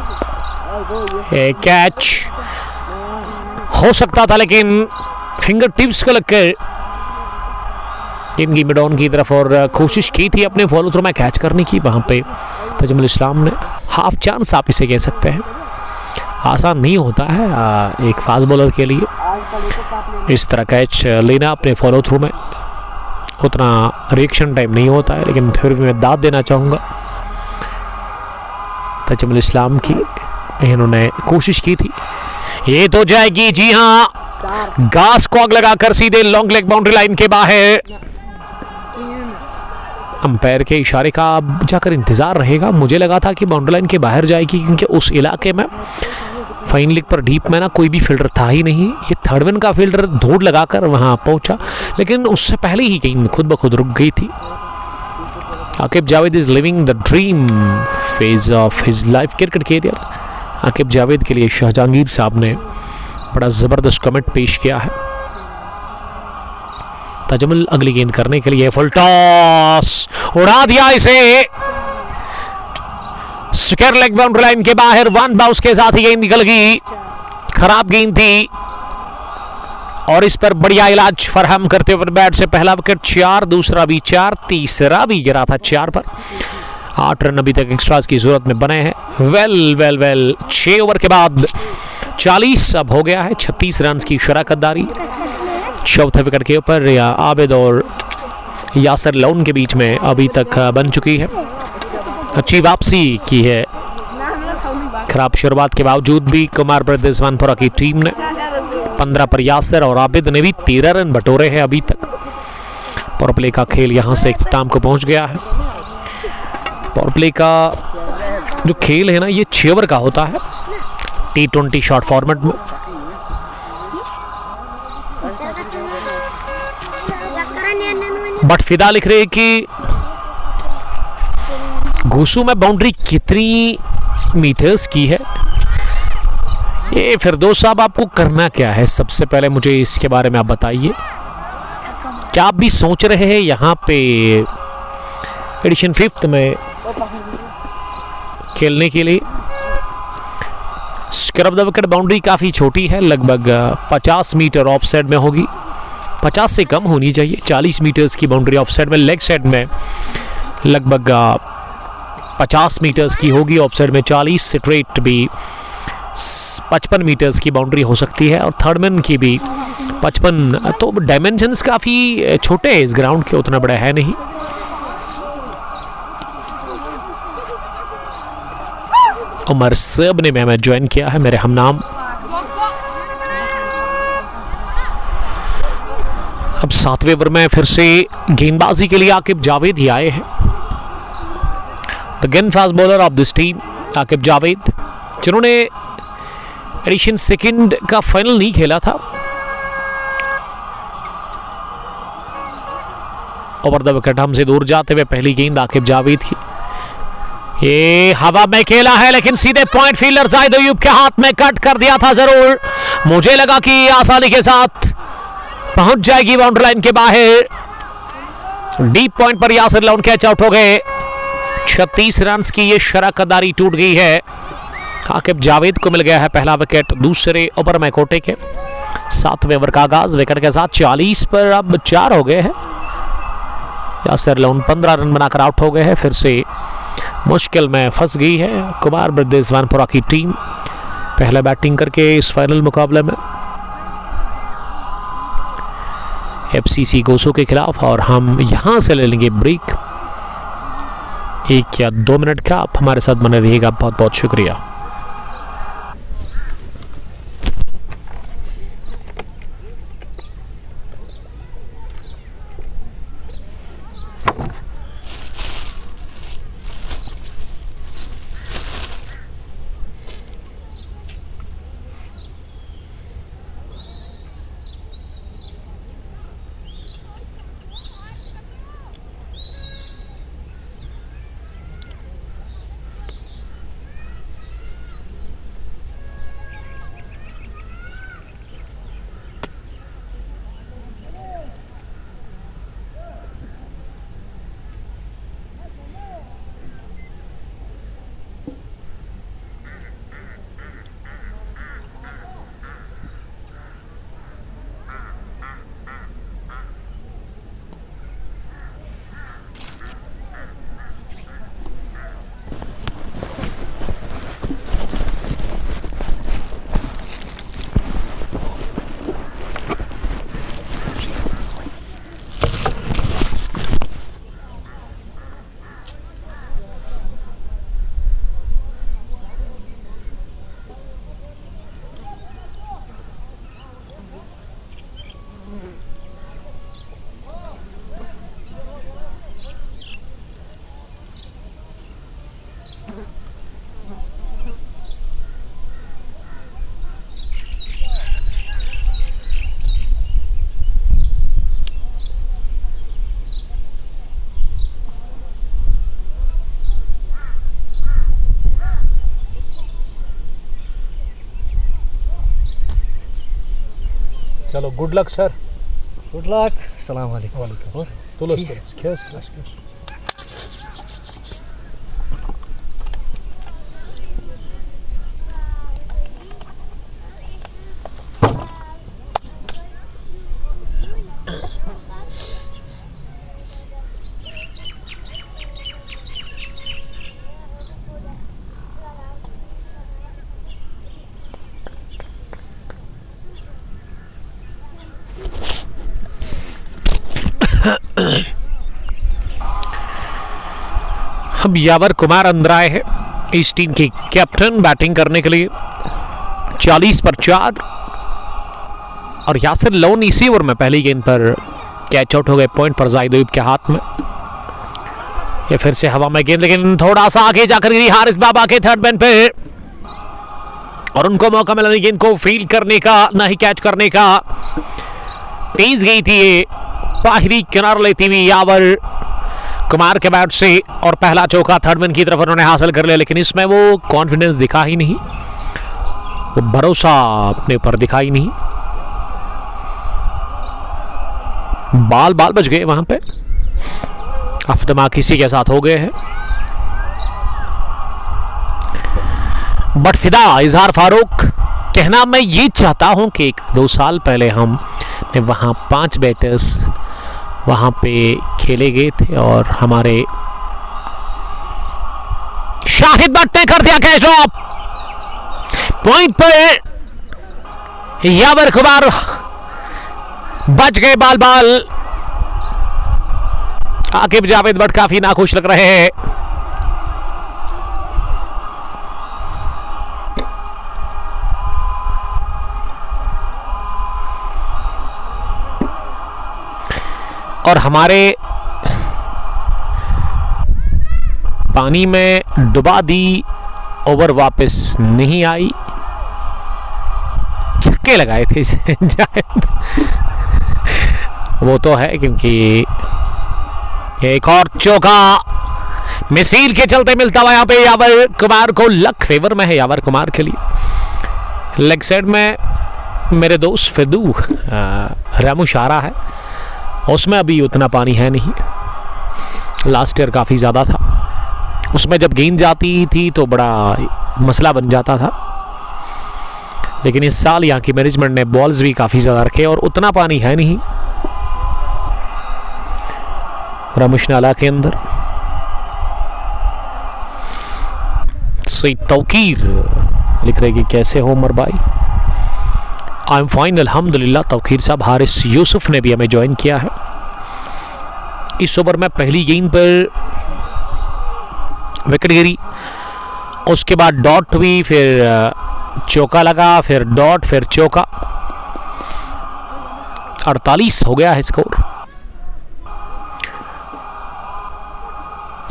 कैच हो सकता था लेकिन फिंगर टिप्स को लगकर इनकी मिड ऑन की तरफ, और कोशिश की थी अपने फॉलो थ्रू में कैच करने की। वहां पे ताजुमुल इस्लाम ने हाफ चांस आप इसे कह सकते हैं। आसान नहीं होता है एक फास्ट बॉलर के लिए इस तरह कैच लेना अपने फॉलो थ्रू में, उतना रिएक्शन टाइम नहीं होता है। लेकिन फिर भी मैं दाद देना चाहूँगा ताजुमुल इस्लाम की, इन्होंने कोशिश की थी। ये तो जाएगी, जी हाँ, घास को आग लगाकर सीधे लॉन्ग लेग बाउंड्री लाइन के बाहर। अंपायर के इशारे का अब जाकर इंतजार रहेगा। मुझे लगा था कि बाउंड्री लाइन के बाहर जाएगी क्योंकि उस इलाके में फाइन लेग पर डीप में ना कोई भी फील्डर था ही नहीं। ये थर्ड मैन का फील्डर दौड़ लगाकर वहां पहुंचा, लेकिन उससे पहले ही गेंद खुद ब खुद रुक गई थी। Aqib Javed is living the dream phase of his life cricket career. Aqib Javed के लिए शाहजहांगीर साहब ने बड़ा ज़बरदस्त कमेंट पेश किया है। ताजुमुल अगली गेंद करने के लिए फुल टॉस, उड़ा दिया इसे स्क्वायर लेग बाउंड्री लाइन के बाहर। 1 बाउंस के साथ ही गेंद निकल गई, खराब गेंद थी और इस पर बढ़िया इलाज फराहम करते हुए बैट से पहला विकेट 4, दूसरा भी 4, तीसरा भी गिरा था 4 पर। 8 रन अभी तक एक्स्ट्रास की जरूरत में बने हैं। वेल 6 ओवर के बाद 40 अब हो गया है। 36 रन की शराकतदारी चौथे विकेट के ऊपर आबिद और यासर लौन के बीच में अभी तक बन चुकी है। अच्छी वापसी की है खराब शुरुआत के बावजूद भी कुमार ब्रदर्स वानपुरा की टीम ने। 15 पर यासर और आबिद ने भी 13 रन बटोरे हैं अभी तक। पावर प्ले का खेल यहां से इख्तिताम को पहुंच गया है। पावर प्ले का जो खेल है ना, ये 6 ओवर का होता है T20 शॉर्ट फॉर्मेट में। बट फिदा लिख रहे हैं कि घूसू में बाउंड्री कितनी मीटर्स की है। ये फिरदौस साहब आपको करना क्या है, सबसे पहले मुझे इसके बारे में आप बताइए। क्या आप भी सोच रहे हैं यहाँ पे एडिशन 5th में खेलने के लिए? Square of the wicket boundary काफ़ी छोटी है, लगभग 50 मीटर ऑफ साइड में होगी। 50 से कम होनी चाहिए। 40 मीटर्स की बाउंड्री ऑफ साइड में, लेग साइड में लगभग 50 मीटर्स की होगी, ऑफ साइड में 40, स्ट्रेट भी 55 मीटर्स की बाउंड्री हो सकती है और थर्ड मैन की भी 55। तो डायमेंशंस काफ़ी छोटे हैं इस ग्राउंड के, उतना बड़ा है नहीं। उमर सेब ने मैच ज्वाइन किया है, मेरे हमनाम। अब 7वें ओवर में फिर से गेंदबाजी के लिए आकिब जावेद ही आए हैं। द गेंद fast bowler of this team Aqib Javed, जिन्होंने एडिशन सेकंड का फाइनल नहीं खेला था। ओवर द विकेट हमसे दूर जाते हुए पहली गेंद आकिब जावेद की। ये हवा में खेला है लेकिन सीधे पॉइंट फील्डर जाहिद अयूब के हाथ में कट कर दिया था। जरूर मुझे लगा कि आसानी के साथ पहुंच जाएगी बाउंड्री लाइन के बाहर। डीप पॉइंट पर यासिर लॉन कैच आउट हो गए। 36 रन की ये शराकतदारी टूट गई है। आकिब जावेद को मिल गया है पहला विकेट दूसरे ओवर में कोटे के। 7वें ओवर का आगाज विकेट के साथ 40 पर अब 4 हो गए हैं। यासिर लॉन 15 रन बनाकर आउट हो गए हैं। फिर से मुश्किल में फंस गई है कुमार बृहदेसवानपुरा की टीम, पहले बैटिंग करके इस फाइनल मुकाबले में एफसीसी गोसो के खिलाफ। और हम यहां से ले लेंगे ब्रेक 1 या 2 मिनट का। आप हमारे साथ बने रहिएगा, बहुत बहुत शुक्रिया। चलो good luck sir.
Good luck. अस्सलाम वालेकुम।
अब यावर कुमार अंदर आए हैं इस टीम के कैप्टन बैटिंग करने के लिए। 40 पर 4 और यासिर लॉन इसी ओवर में पहली गेंद पर कैच आउट हो गए। पॉइंट पर जाहिद अयूब के हाथ में। ये फिर से हवा में गेंद लेकिन थोड़ा सा आगे जाकर गिरी हारिस बाबा के थर्ड मैन पे और उनको मौका मिला नहीं गेंद को फील्ड करने का, ना ही कैच करने का। तेज गई थी ये बाहरी किनारा लेती हुई यावर कुमार के बैट से और पहला चौका थर्ड मैन की तरफ उन्होंने हासिल कर लिया। लेकिन इसमें वो कॉन्फिडेंस दिखा ही नहीं, वो भरोसा अपने ऊपर दिखा ही नहीं। बाल बच गए वहां पे। अफ्तमा किसी के साथ हो गए हैं। बट फिदा इजहार फारूक कहना मैं ये चाहता हूं कि 1-2 साल पहले हम ने वहां 5 बैटर्स वहां पे खेले गए थे और हमारे शाहिद भट्ट ने कर दिया कैच ड्रॉप। पॉइंट पर यावर कुमार बच गए बाल। आकिब जावेद भट्ट काफी नाखुश लग रहे हैं। और हमारे पानी में डुबा दी, ओवर वापस नहीं आई। छक्के लगाए थे इसे जायद, वो तो है, क्योंकि एक और चौका मिसफील के चलते मिलता हुआ यहाँ पे यावर कुमार को। लक फेवर में है यावर कुमार के लिए। लेग साइड में मेरे दोस्त फिदू रामू शारा है, उसमें अभी उतना पानी है नहीं, लास्ट ईयर काफ़ी ज़्यादा था। उसमें जब गेंद जाती थी तो बड़ा मसला बन जाता था, लेकिन इस साल यहाँ की मैनेजमेंट ने बॉल्स भी काफ़ी ज़्यादा रखे और उतना पानी है नहीं रमेश नाला के अंदर। सही तौकीर लिख रहे कि कैसे हो उमर भाई। आई एम फाइन अल्हम्दुलिल्लाह। तौकीर साहब, हारिस यूसुफ ने भी हमें ज्वाइन किया है। इस ओवर में पहली गेंद पर विकेट गिरी, उसके बाद डॉट हुई, फिर चौका लगा, फिर डॉट, फिर चौका। 48 हो गया है स्कोर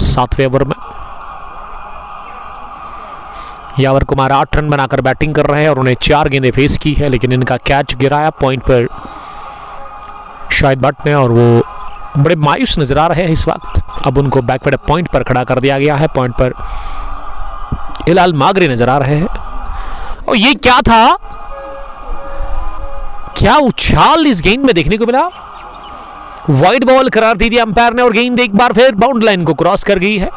7वें ओवर में। यावर कुमार 8 रन बनाकर बैटिंग कर रहे हैं और उन्हें 4 गेंदें फेस की है, लेकिन इनका कैच गिराया पॉइंट पर शाहिद भट्ट ने, और वो बड़े मायूस नजर आ रहे हैं इस वक्त। अब उनको बैकवर्ड पॉइंट पर खड़ा कर दिया गया है। पॉइंट पर हिलाल मागरे नजर आ रहे हैं। और ये क्या था, क्या उछाल इस गेंद में देखने को मिला। वाइड बॉल करार दी थी अंपायर ने और गेंद एक बार फिर बाउंड लाइन को क्रॉस कर गई है।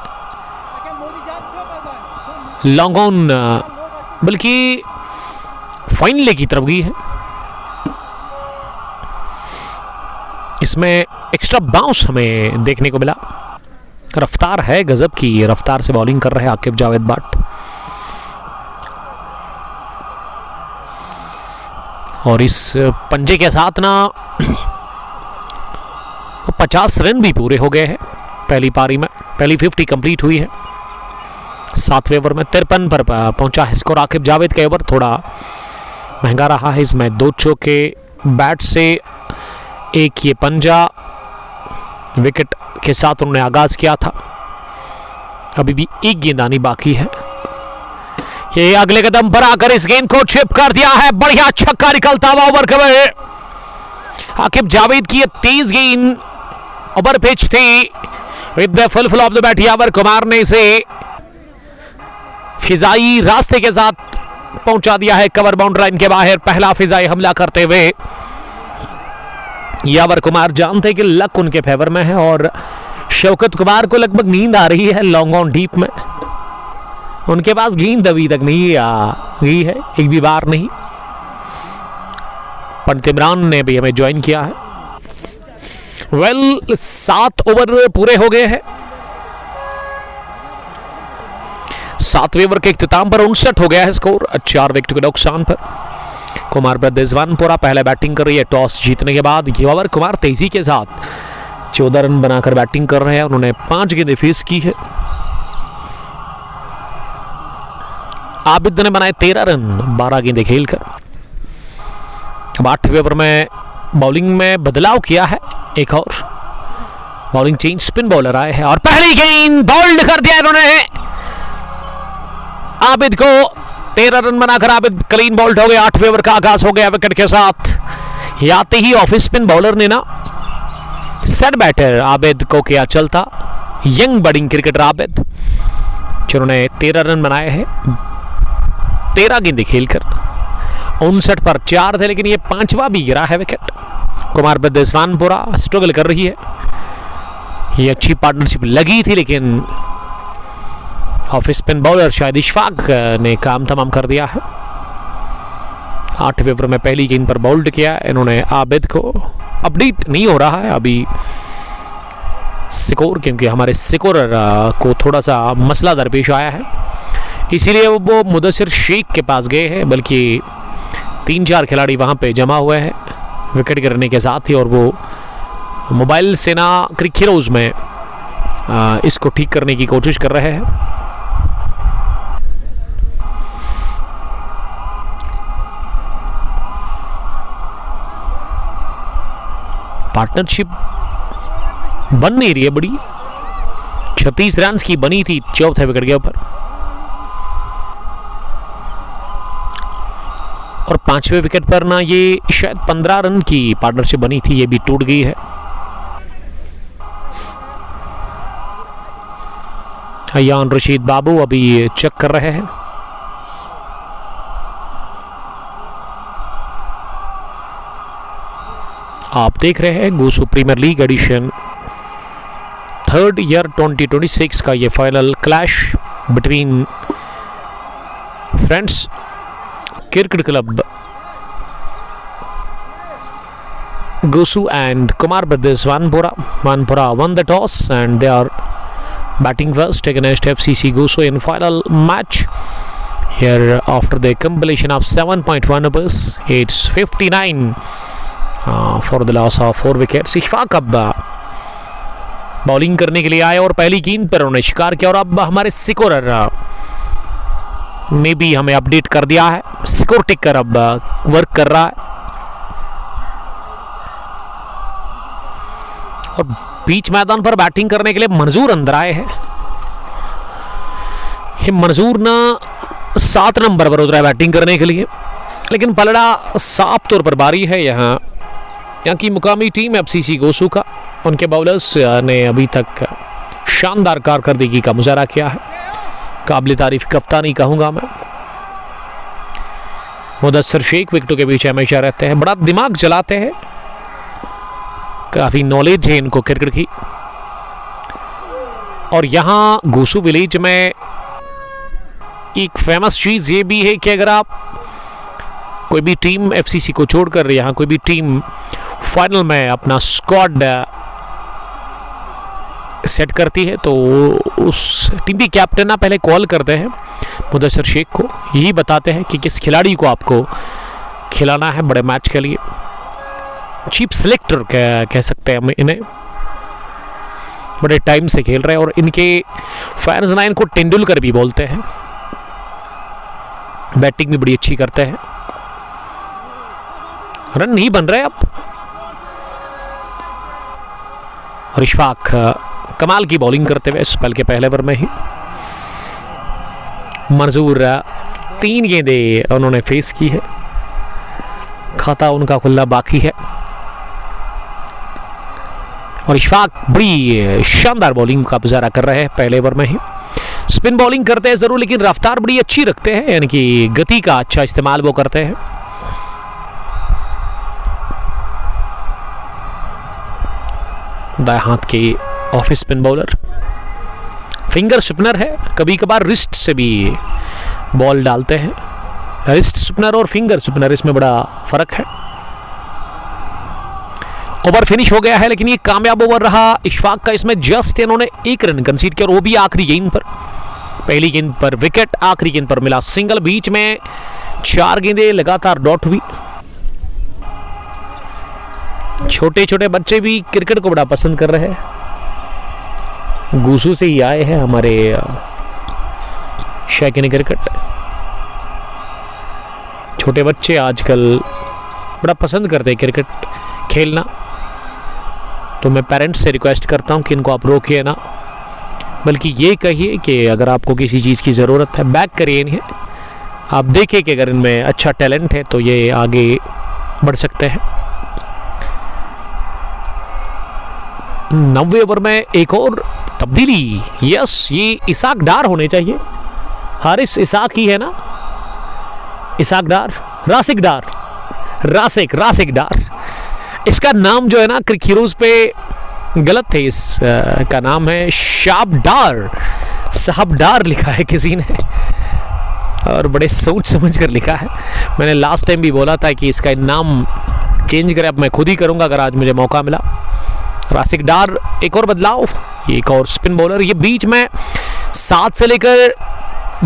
लॉन्ग ऑन, बल्कि फाइनल की तरफ गई है। इसमें एक्स्ट्रा बाउंस हमें देखने को मिला। रफ्तार है गजब की, रफ्तार से बॉलिंग कर रहे हैं आकिब जावेद भट्ट। और इस पंजे के साथ ना 50 रन भी पूरे हो गए हैं पहली पारी में। पहली 50 कंप्लीट हुई है। 7वें ओवर में 53 पर पहुंचा है स्कोर। आकिब जावेद का ओवर थोड़ा महंगा रहा है। इसमें 2 चौके बैट से, एक ये पंजा विकेट के साथ उन्होंने आगाज किया था। अभी भी एक गेंद आनी बाकी है। ये अगले कदम पर आकर इस गेंद को चिप कर दिया है। बढ़िया छक्का निकलता हुआ ओवर कवर। आकिब जावेद की ये तेज गेंद ओवर पिच थी। With the full of the bat Yawar Kumar ने इसे फिजाई रास्ते के साथ पहुंचा दिया है कवर बाउंड्री लाइन के बाहर। पहला फिजाई हमला करते हुए यावर कुमार जानते कि लक उनके फेवर में है और शौकत कुमार को लगभग नींद आ रही है लॉन्ग ऑन डीप में। उनके पास गेंद अभी तक नहीं गई है, एक भी बार नहीं। पंडित इमरान ने भी हमें ज्वाइन किया है। वेल 7 ओवर पूरे हो गए हैं। 7वें ओवर के इख्तिताम पर 59 हो गया है स्कोर 4 विकेट के नुकसान पर। कुमार ब्रदेजवानपुरा पहले बैटिंग कर रही है टॉस जीतने के बाद। यावर कुमार तेजी के साथ 14 रन बनाकर बैटिंग कर रहे हैं। उन्होंने 5 गेंदें फेस की है। आबिद ने बनाए 13 रन 12 गेंदें खेलकर। अब 8वें ओवर में बॉलिंग में बदलाव किया है। एक और बॉलिंग चेंज, स्पिन बॉलर आए हैं और पहली गेंद बोल्ड कर दिया इन्होंने। आबिद को 13 रन बनाकर आबिद क्लीन बोल्ड हो गया। 8वें ओवर का आगाज हो गया विकेट के साथ। आते ही ऑफ स्पिन बॉलर ने ना सेट बैटर आबिद को किया चलता। यंग बडिंग क्रिकेटर आबिद जिन्होंने 13 रन बनाए हैं 13 गेंदें खेलकर। 59 पर 4 थे, लेकिन ये 5वां भी गिरा है विकेट। कुमार ब्रदेजवानपुरा स्ट्रगल कर रही है। ये अच्छी पार्टनरशिप लगी थी, लेकिन ऑफ स्पिन बॉलर शायद इशफाक ने काम तमाम कर दिया है। 8वें ओवर में पहली गेंद पर बोल्ड किया इन्होंने आबिद को। अपडेट नहीं हो रहा है अभी स्कोर, क्योंकि हमारे स्कोरर को थोड़ा सा मसला दरपेश आया है, इसीलिए वो मुदस्सिर शेख के पास गए हैं। बल्कि 3-4 खिलाड़ी वहाँ पे जमा हुए हैं विकेट गिरने के साथ ही, और वो मोबाइल से ना क्रिकेरोज में इसको ठीक करने की कोशिश कर रहे हैं। पार्टनरशिप बन नहीं रही है बड़ी। 36 रन की बनी थी चौथे विकेट के ऊपर, और 5वें विकेट पर ना ये शायद 15 रन की पार्टनरशिप बनी थी, ये भी टूट गई है। अयान रशीद बाबू अभी चेक कर रहे हैं। आप देख रहे हैं Gosu premier league edition 3rd year 2026 का ये final clash between friends cricket club Gusu and Kumar Brothers Vanpura. Vanpura won the toss and they are batting first against FCC Gusu in final match. Here after the completion of 7.1 overs, it's 59 for the loss of 4 wickets. Ishfaq अब bowling करने के लिए आए और पहली गेंद पर उन्होंने शिकार किया, और अब हमारे स्कोरर ने भी हमें अपडेट कर दिया है। स्कोर टिकर अब वर्क कर रहा है और बीच मैदान पर बैटिंग करने के लिए मंजूर अंदर आए हैं। ये मंजूर ना 7 नंबर पर उतरा बैटिंग करने के लिए, लेकिन पलड़ा साफ तौर पर बारी है यहाँ की मुकामी टीम एफसीसी गोसू का। उनके बॉलर्स ने अभी तक शानदार कारकर्दगी का मुजाहरा किया है, काबिल तारीफ कप्तानी कहूँगा मैं। मुदस्सर शेख विकेटों के पीछे हमेशा रहते हैं, बड़ा दिमाग चलाते हैं, काफ़ी नॉलेज है इनको क्रिकेट की। और यहाँ गूसू विलेज में एक फेमस चीज़ ये भी है कि अगर आप कोई भी टीम एफसीसी को छोड़कर यहाँ कोई भी टीम फाइनल में अपना स्क्वाड सेट करती है तो उस टीम की कैप्टन ना पहले कॉल करते हैं मुदस्सर शेख को, यही बताते हैं कि किस खिलाड़ी को आपको खिलाना है बड़े मैच के लिए। चीफ सिलेक्टर कह सकते हैं हम इन्हें, बड़े टाइम से खेल रहे हैं और इनके फैंस ना इनको तेंदुलकर भी बोलते हैं। बैटिंग भी बड़ी अच्छी करते हैं, रन नहीं बन रहे अब। और इशफाक कमाल की बॉलिंग करते हुए स्पेल के पहले ओवर में ही मंजूर 3 गेंदें उन्होंने फेस की है, खाता उनका खुला बाकी है। और इशफाक बड़ी शानदार बॉलिंग का मुजाहरा कर रहे हैं पहले ओवर में ही। स्पिन बॉलिंग करते हैं जरूर, लेकिन रफ्तार बड़ी अच्छी रखते हैं, यानी कि गति का अच्छा इस्तेमाल वो करते हैं। दाएं हाथ के off spin bowler, finger spinner है, कभी कभार रिस्ट से भी बॉल डालते हैं। रिस्ट स्पिनर और फिंगर स्पिनर इसमें बड़ा फर्क है। ओवर फिनिश हो गया है, लेकिन ये कामयाब ओवर रहा इशफाक का। इसमें जस्ट इन्होंने 1 रन कंसीड किया और वो भी आखिरी गेंद पर। पहली गेंद पर विकेट, आखिरी गेंद पर मिला सिंगल। बीच में 4 गेंदें लगातार डॉट हुई। छोटे छोटे बच्चे भी क्रिकेट को बड़ा पसंद कर रहे हैं। गूसू से ही आए हैं हमारे शौकीन क्रिकेट। छोटे बच्चे आजकल बड़ा पसंद करते हैं क्रिकेट खेलना, तो मैं पेरेंट्स से रिक्वेस्ट करता हूं कि इनको आप रोकिए ना, बल्कि ये कहिए कि अगर आपको किसी चीज़ की ज़रूरत है बैक करिए इन्हें। आप देखिए कि अगर इनमें अच्छा टैलेंट है तो ये आगे बढ़ सकते हैं। 90 ओवर में एक और तब्दीली। यस, ये इसाक डार होने चाहिए। हारिस इसाक ही है ना? इसाक डार, रासिक डार, रासिक डार। इसका नाम जो है ना क्रिक हीरोज पे गलत है। इस का नाम है साहबडार लिखा है किसी ने, और बड़े सोच समझ कर लिखा है। मैंने लास्ट टाइम भी बोला था कि इसका नाम चेंज करें, अब मैं खुद ही करूंगा अगर आज मुझे मौका मिला। रासिक डार एक और बदलाव, एक और स्पिन बॉलर। ये बीच में 7 से लेकर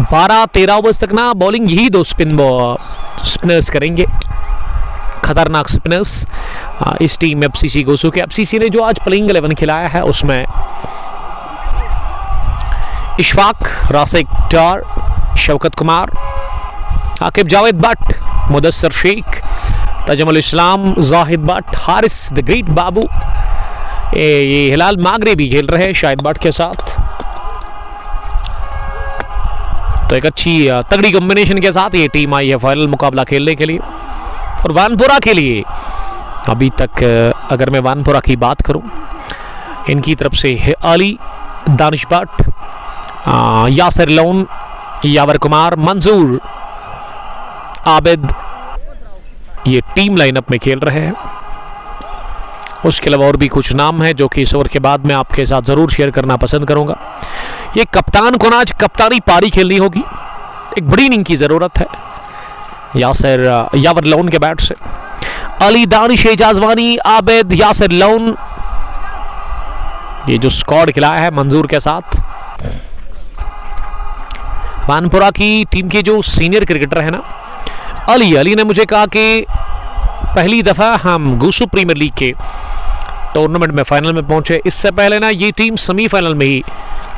12-13 ओवर्स तक ना बॉलिंग यही 2 स्पिनर्स करेंगे, खतरनाक स्पिनर्स इस टीम एफसीसी गोसू के। एफसीसी ने जो आज प्लेइंग 11 खिलाया है उसमें इशफाक, रासिक डार, शौकत कुमार, आकिब जावेद भट्ट, मुदस्सर शेख, तजमुल इस्लाम, जाहिद भट्ट, हारिस द ग्रेट बाबू, ये हिलाल मागरे भी खेल रहे हैं शाहिद भट्ट के साथ। तो एक अच्छी तगड़ी कॉम्बिनेशन के साथ ये टीम आई है फाइनल मुकाबला खेलने के लिए। और वानपुरा के लिए अभी तक अगर मैं वानपुरा की बात करूं, इनकी तरफ से अली, दानिश भट्ट, यासिर लोन, यावर कुमार, मंजूर, आबिद ये टीम लाइनअप में खेल रहे हैं। उसके अलावा और भी कुछ नाम है जो कि इस ओवर के बाद मैं आपके साथ ज़रूर शेयर करना पसंद करूंगा। ये कप्तान को आज कप्तानी पारी खेलनी होगी, एक बड़ी इनिंग की ज़रूरत है यावर लोन के बैट से। अली, दानिश, एजाजवानी, आबिद, यासिर लोन, ये जो स्क्वाड खिलाया है मंजूर के साथ। वानपुरा की टीम के जो सीनियर क्रिकेटर है ना अली ने मुझे कहा कि पहली दफ़ा हम गुसू प्रीमियर लीग के टूर्नामेंट में फाइनल में पहुंचे। इससे पहले ना ये टीम सेमीफाइनल में ही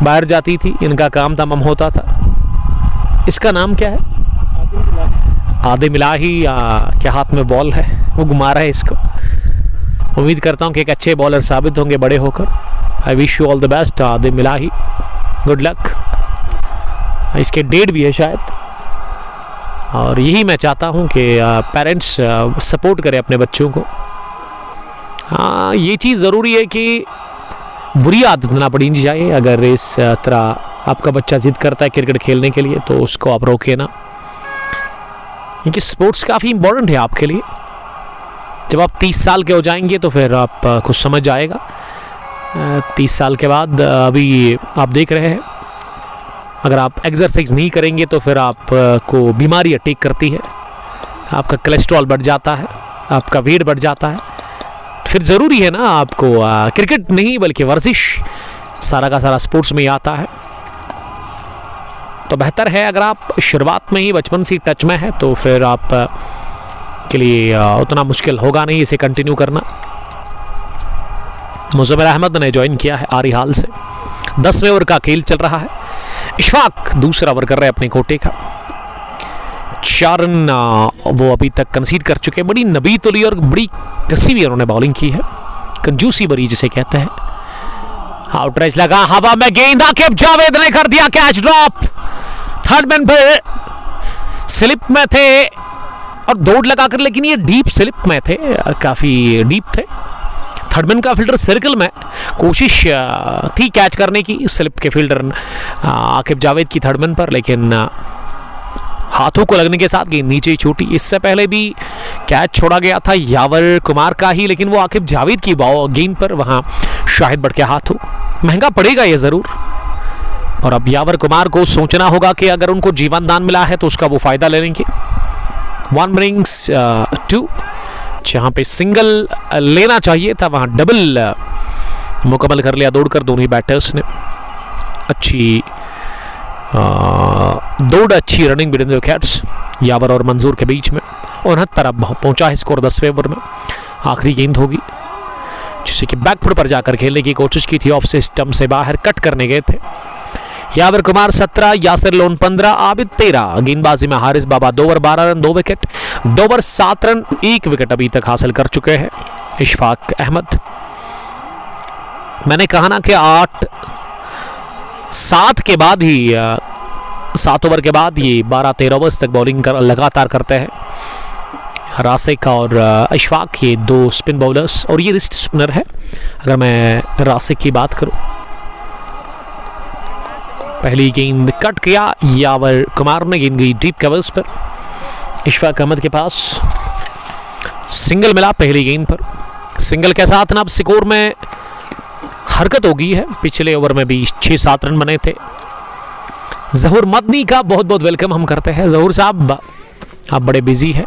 बाहर जाती थी, इनका काम तमाम होता था। इसका नाम क्या है? आदिम इलाही। क्या हाथ में बॉल है, वो घुमा रहा है इसको। उम्मीद करता हूँ कि एक अच्छे बॉलर साबित होंगे बड़े होकर। I wish you all the best आदिम इलाही, गुड लक। इसके डेट भी है शायद, और यही मैं चाहता हूँ कि पेरेंट्स सपोर्ट करें अपने बच्चों को। हाँ, ये चीज़ ज़रूरी है कि बुरी आदत ना पड़नी चाहिए। अगर इस तरह आपका बच्चा जिद करता है क्रिकेट खेलने के लिए तो उसको आप रोके ना, क्योंकि स्पोर्ट्स काफ़ी इम्पोर्टेंट है आपके लिए। जब आप 30 साल के हो जाएंगे तो फिर आप कुछ समझ आएगा। 30 साल के बाद अभी आप देख रहे हैं, अगर आप एक्सरसाइज नहीं करेंगे तो फिर आपको बीमारी अटैक करती है, आपका कोलेस्ट्रॉल बढ़ जाता है, आपका वेट बढ़ जाता है। फिर ज़रूरी है ना आपको क्रिकेट नहीं बल्कि वर्जिश सारा का सारा स्पोर्ट्स में ही आता है। तो बेहतर है अगर आप शुरुआत में ही बचपन से टच में है तो फिर आप के लिए उतना मुश्किल होगा नहीं इसे कंटिन्यू करना। मुज़म्मिल अहमद ने ज्वाइन किया है आरी हाल से। 10वें ओवर का खेल चल रहा है। इशफाक दूसरा ओवर कर रहे हैं अपने कोटे का। 4 रन वो अभी तक कंसीड कर चुके हैं। बड़ी नबी तुली और बड़ी कसी भी उन्होंने बॉलिंग की है, कंजूसी बरी जिसे कहते हैं। आउटरेज लगा हवा में, गेंद आकिब जावेद ने कर दिया कैच ड्रॉप। थर्ड मैन पर स्लिप में थे और दौड़ लगाकर, लेकिन ये डीप स्लिप में थे, काफ़ी डीप थे। थर्डमैन का फील्डर सर्कल में, कोशिश थी कैच करने की स्लिप के फील्डर आकिब जावेद की थर्डमैन पर, लेकिन हाथों को लगने के साथ गेंद नीचे ही छूटी। इससे पहले भी कैच छोड़ा गया था यावर कुमार का ही, लेकिन वो आकिब जावेद की गेंद पर वहाँ शाहिद भट्ट के हाथों। महंगा पड़ेगा ये ज़रूर, और अब यावर कुमार को सोचना होगा कि अगर उनको जीवन दान मिला है तो उसका वो फ़ायदा ले लेंगे। 1 ब्रिंग्स 2, जहाँ पे सिंगल लेना चाहिए था वहाँ डबल मुकम्मल कर लिया दौड़कर दोनों ही बैटर्स ने। अच्छी दौड़, अच्छी रनिंग बिटवीन द विकेट्स यावर और मंजूर के बीच में। 69 अब पहुंचा है स्कोर 10वें ओवर में। आखिरी गेंद होगी जिसे कि बैकफुट पर जाकर खेलने की कोशिश की थी, ऑफ सिस्टम से बाहर कट करने गए थे। यावर कुमार 17, यासिर लोन 15, आबिद 13। गेंदबाजी में हारिस बाबा 2 over 12 run 2 wicket, 2 over 7 run 1 wicket अभी तक हासिल कर चुके हैं इशफाक अहमद। मैंने कहा ना कि 7 के बाद ही 7 ओवर के बाद ये 12-13 ओवर्स तक बॉलिंग लगातार करते हैं रासिक और इशफाक, ये 2 स्पिन बॉलर्स, और ये रिस्ट स्पिनर है। अगर मैं रासिक की बात करूं, पहली गेंद कट किया यावर कुमार ने, गेंद गई डीप कवर्स पर। इशफाक अहमद के पास सिंगल मिला पहली गेंद पर। सिंगल के साथ ना अब स्कोर में हरकत हो गई है। पिछले ओवर में भी 6-7 रन बने थे। जहूर मदनी का बहुत बहुत वेलकम हम करते हैं। जहूर साहब आप बड़े बिजी हैं।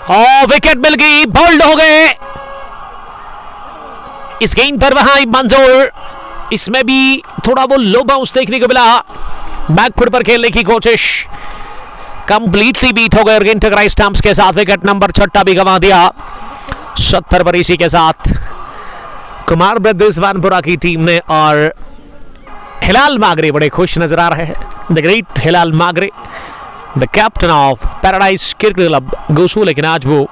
और विकेट मिल गई, बोल्ड हो गए इस गेंद पर वहां मंजूर। इसमें भी थोड़ा वो लो बाउंस देखने को मिला। बैकफुट पर खेलने की कोशिश कंप्लीटली बीट हो गए और गेंद टकराई स्टंप्स के साथ। विकेट नंबर 6 भी गंवा दिया 70 पर इसी के साथ कुमार ब्रदर्स वानपुरा की टीम ने। और हिलाल मागरे बड़े खुश नजर आ रहे हैं। The great Hilal Magray, the captain of paradise cricket club Gosu, लेकिन आज वो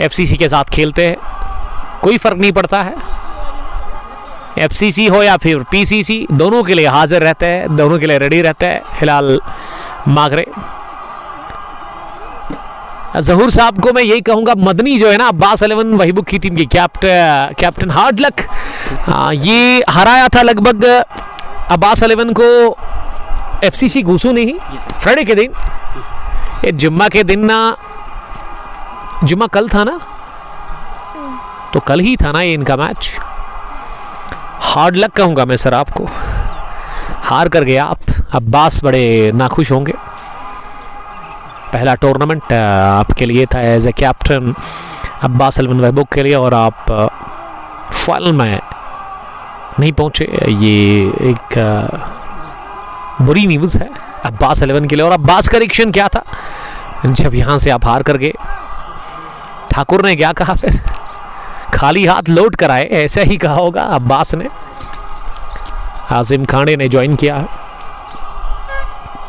FCC के साथ खेलते हैं। कोई फर्क नहीं पड़ता है, एफसीसी हो या फिर पीसीसी, दोनों के लिए हाजिर रहते हैं, दोनों के लिए रेडी रहते हैं हिलाल मागरे। जहूर साहब को मैं यही कहूंगा, मदनी जो है ना अब्बास 11 वहीबुक की टीम की कैप्टन, हार्ड लक। ये हराया था लगभग अब्बास 11 को एफसीसी घूसू नहीं फ्राइडे के दिन, ये जुम्मा के दिन ना, जुम्मा कल था ना, तो कल ही था ना ये इनका मैच। हार्ड लक कहूंगा मैं सर आपको, हार कर गया आप। अब्बास बड़े नाखुश होंगे, पहला टूर्नामेंट आपके लिए था एज ए कैप्टन अब्बास 11 वहीबुक के लिए, और आप फाइनल में नहीं पहुंचे। ये एक बुरी न्यूज़ है अब्बास 11 के लिए। और अब्बास का रिएक्शन क्या था जब यहाँ से आप हार कर गए? ठाकुर ने क्या कहा फिर? खाली हाथ लौट कर आए, ऐसा ही कहा होगा अब्बास ने। आजिम खाने ने ज्वाइन किया है।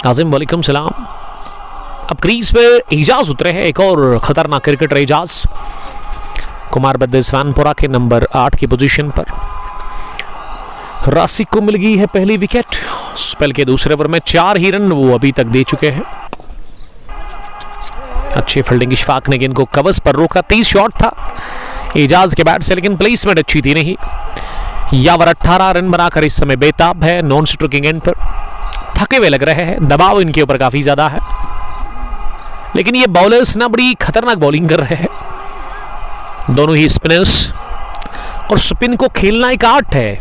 आजिम वालेकुम सलाम। अब क्रीज पे एजाज उतरे हैं, एक और खतरनाक क्रिकेटर एजाज, कुमार बद्देसवानपुरा के नंबर 8 की पोजीशन पर। रासिक को मिल गई है पहली विकेट। स्पेल के दूसरे ओवर में 4 ही रन वो अभी तक दे चुके हैं। अच्छी फील्डिंग, इशफाक ने गेंद को कवर्स पर रोका। 30 शॉट था एजाज के बैट से, लेकिन प्लेसमेंट अच्छी थी नहीं। यावर 18 रन बनाकर इस समय बेताब है नॉन स्ट्रोकिंग एंड पर। थके हुए लग रहे हैं, दबाव इनके ऊपर काफी ज्यादा है, लेकिन ये बॉलर्स ना बड़ी खतरनाक बॉलिंग कर रहे हैं दोनों ही स्पिनर्स। और स्पिन को खेलना एक आर्ट है,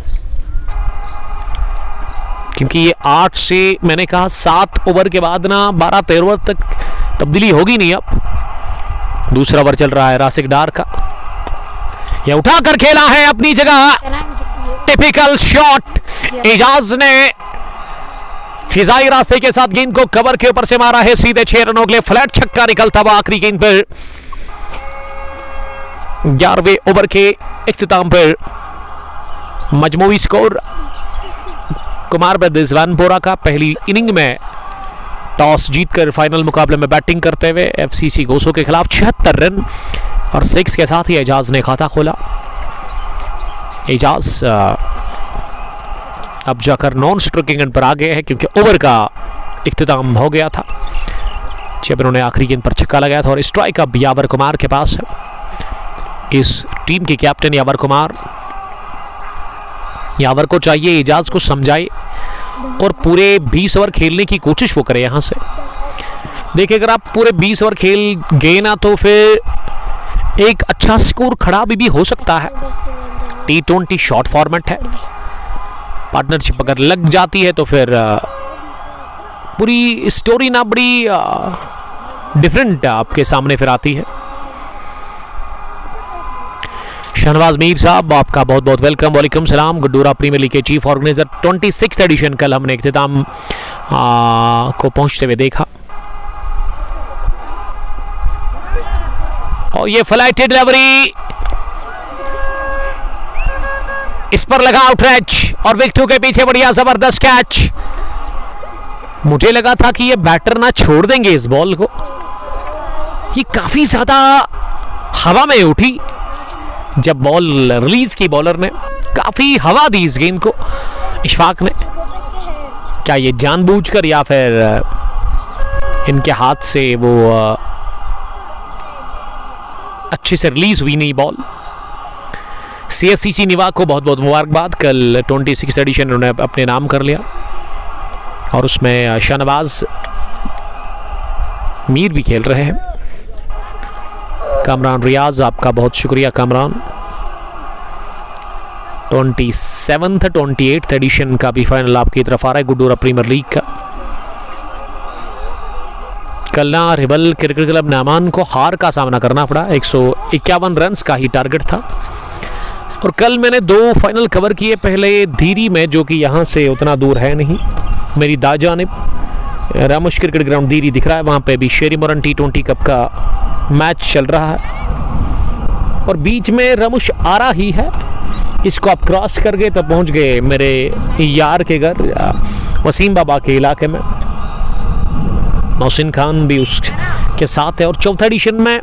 क्योंकि ये 8 से मैंने कहा 7 ओवर के बाद ना 12-13 ओवर तक तब्दीली होगी नहीं। अब दूसरा ओवर चल रहा है रासिक डार का, यह उठाकर खेला है अपनी जगह, टिपिकल शॉट। एजाज ने फिजाई रास्ते के साथ गेंद को कवर के ऊपर से मारा है, सीधे 6 रनों के लिए फ्लैट छक्का निकलता हुआ आखिरी गेंद पर। 11वें ओवर के इख्तिताम पर मजमूई स्कोर कुमार बद्देसवानपुरा का पहली इनिंग में टॉस जीतकर फाइनल मुकाबले में बैटिंग करते हुए एफसीसी घोसो के खिलाफ 76 रन और 6 के साथ ही एजाज ने खाता खोला। एजाज अब जाकर नॉन स्ट्रोकिंग एंड पर आ गए हैं, क्योंकि ओवर का इख्तिताम हो गया था जब इन्होंने आखिरी गेंद पर छक्का लगाया था। और स्ट्राइक अब यावर कुमार के पास है, इस टीम के कैप्टन यावर कुमार। यावर को चाहिए एजाज को समझाए और पूरे 20 ओवर खेलने की कोशिश वो करे। यहां से देखिए, अगर आप पूरे 20 ओवर खेल गए ना तो फिर एक अच्छा स्कोर खड़ा भी हो सकता है। T20 शॉर्ट फॉर्मेट है, पार्टनरशिप अगर लग जाती है तो फिर पूरी स्टोरी ना बड़ी डिफरेंट आपके सामने फिर आती है। शहनवाज मीर साहब, आपका बहुत बहुत वेलकम। वालेकुम सलाम। गुड्डूरा प्रीमियर लीग के चीफ ऑर्गेनाइजर 26th एडिशन कल हमने इख्तिताम को पहुंचते हुए देखा, और ये फ्लाइटेड डिलीवरी इस पर लगा आउटरेच, और विकेट के पीछे बढ़िया जबरदस्त कैच। मुझे लगा था कि ये बैटर ना छोड़ देंगे इस बॉल को, ये काफी ज्यादा हवा में उठी जब बॉल रिलीज की, बॉलर ने काफी हवा दी इस गेंद को इशफाक ने। क्या ये जानबूझकर या फिर इनके हाथ से वो अच्छे से रिलीज हुई नहीं बॉल। CSCC निवा को बहुत बहुत मुबारकबाद, कल 26th एडिशन उन्होंने अपने नाम कर लिया, और उसमें शहनवाज मीर भी खेल रहे हैं। कामरान रियाज, आपका बहुत शुक्रिया कामरान। 28th एडिशन का भी फाइनल आपकी तरफ आ रहा है गुड्डूरा प्रीमियर लीग का। कल ना रिबल क्रिकेट क्लब नामान को हार का सामना करना पड़ा, 151 रन का ही टारगेट था। और कल मैंने 2 फाइनल कवर किए, पहले धीरी में जो कि यहाँ से उतना दूर है नहीं, मेरी दाजानिब रामुश क्रिकेट ग्राउंड धीरी दिख रहा है, वहाँ पे भी शेरी मोरन T20 कप का मैच चल रहा है, और बीच में रामुश आरा ही है। इसको आप क्रॉस कर गए तो पहुँच गए मेरे यार के घर वसीम बाबा के इलाके में। मोहसिन खान भी उसके साथ है। और चौथा एडिशन में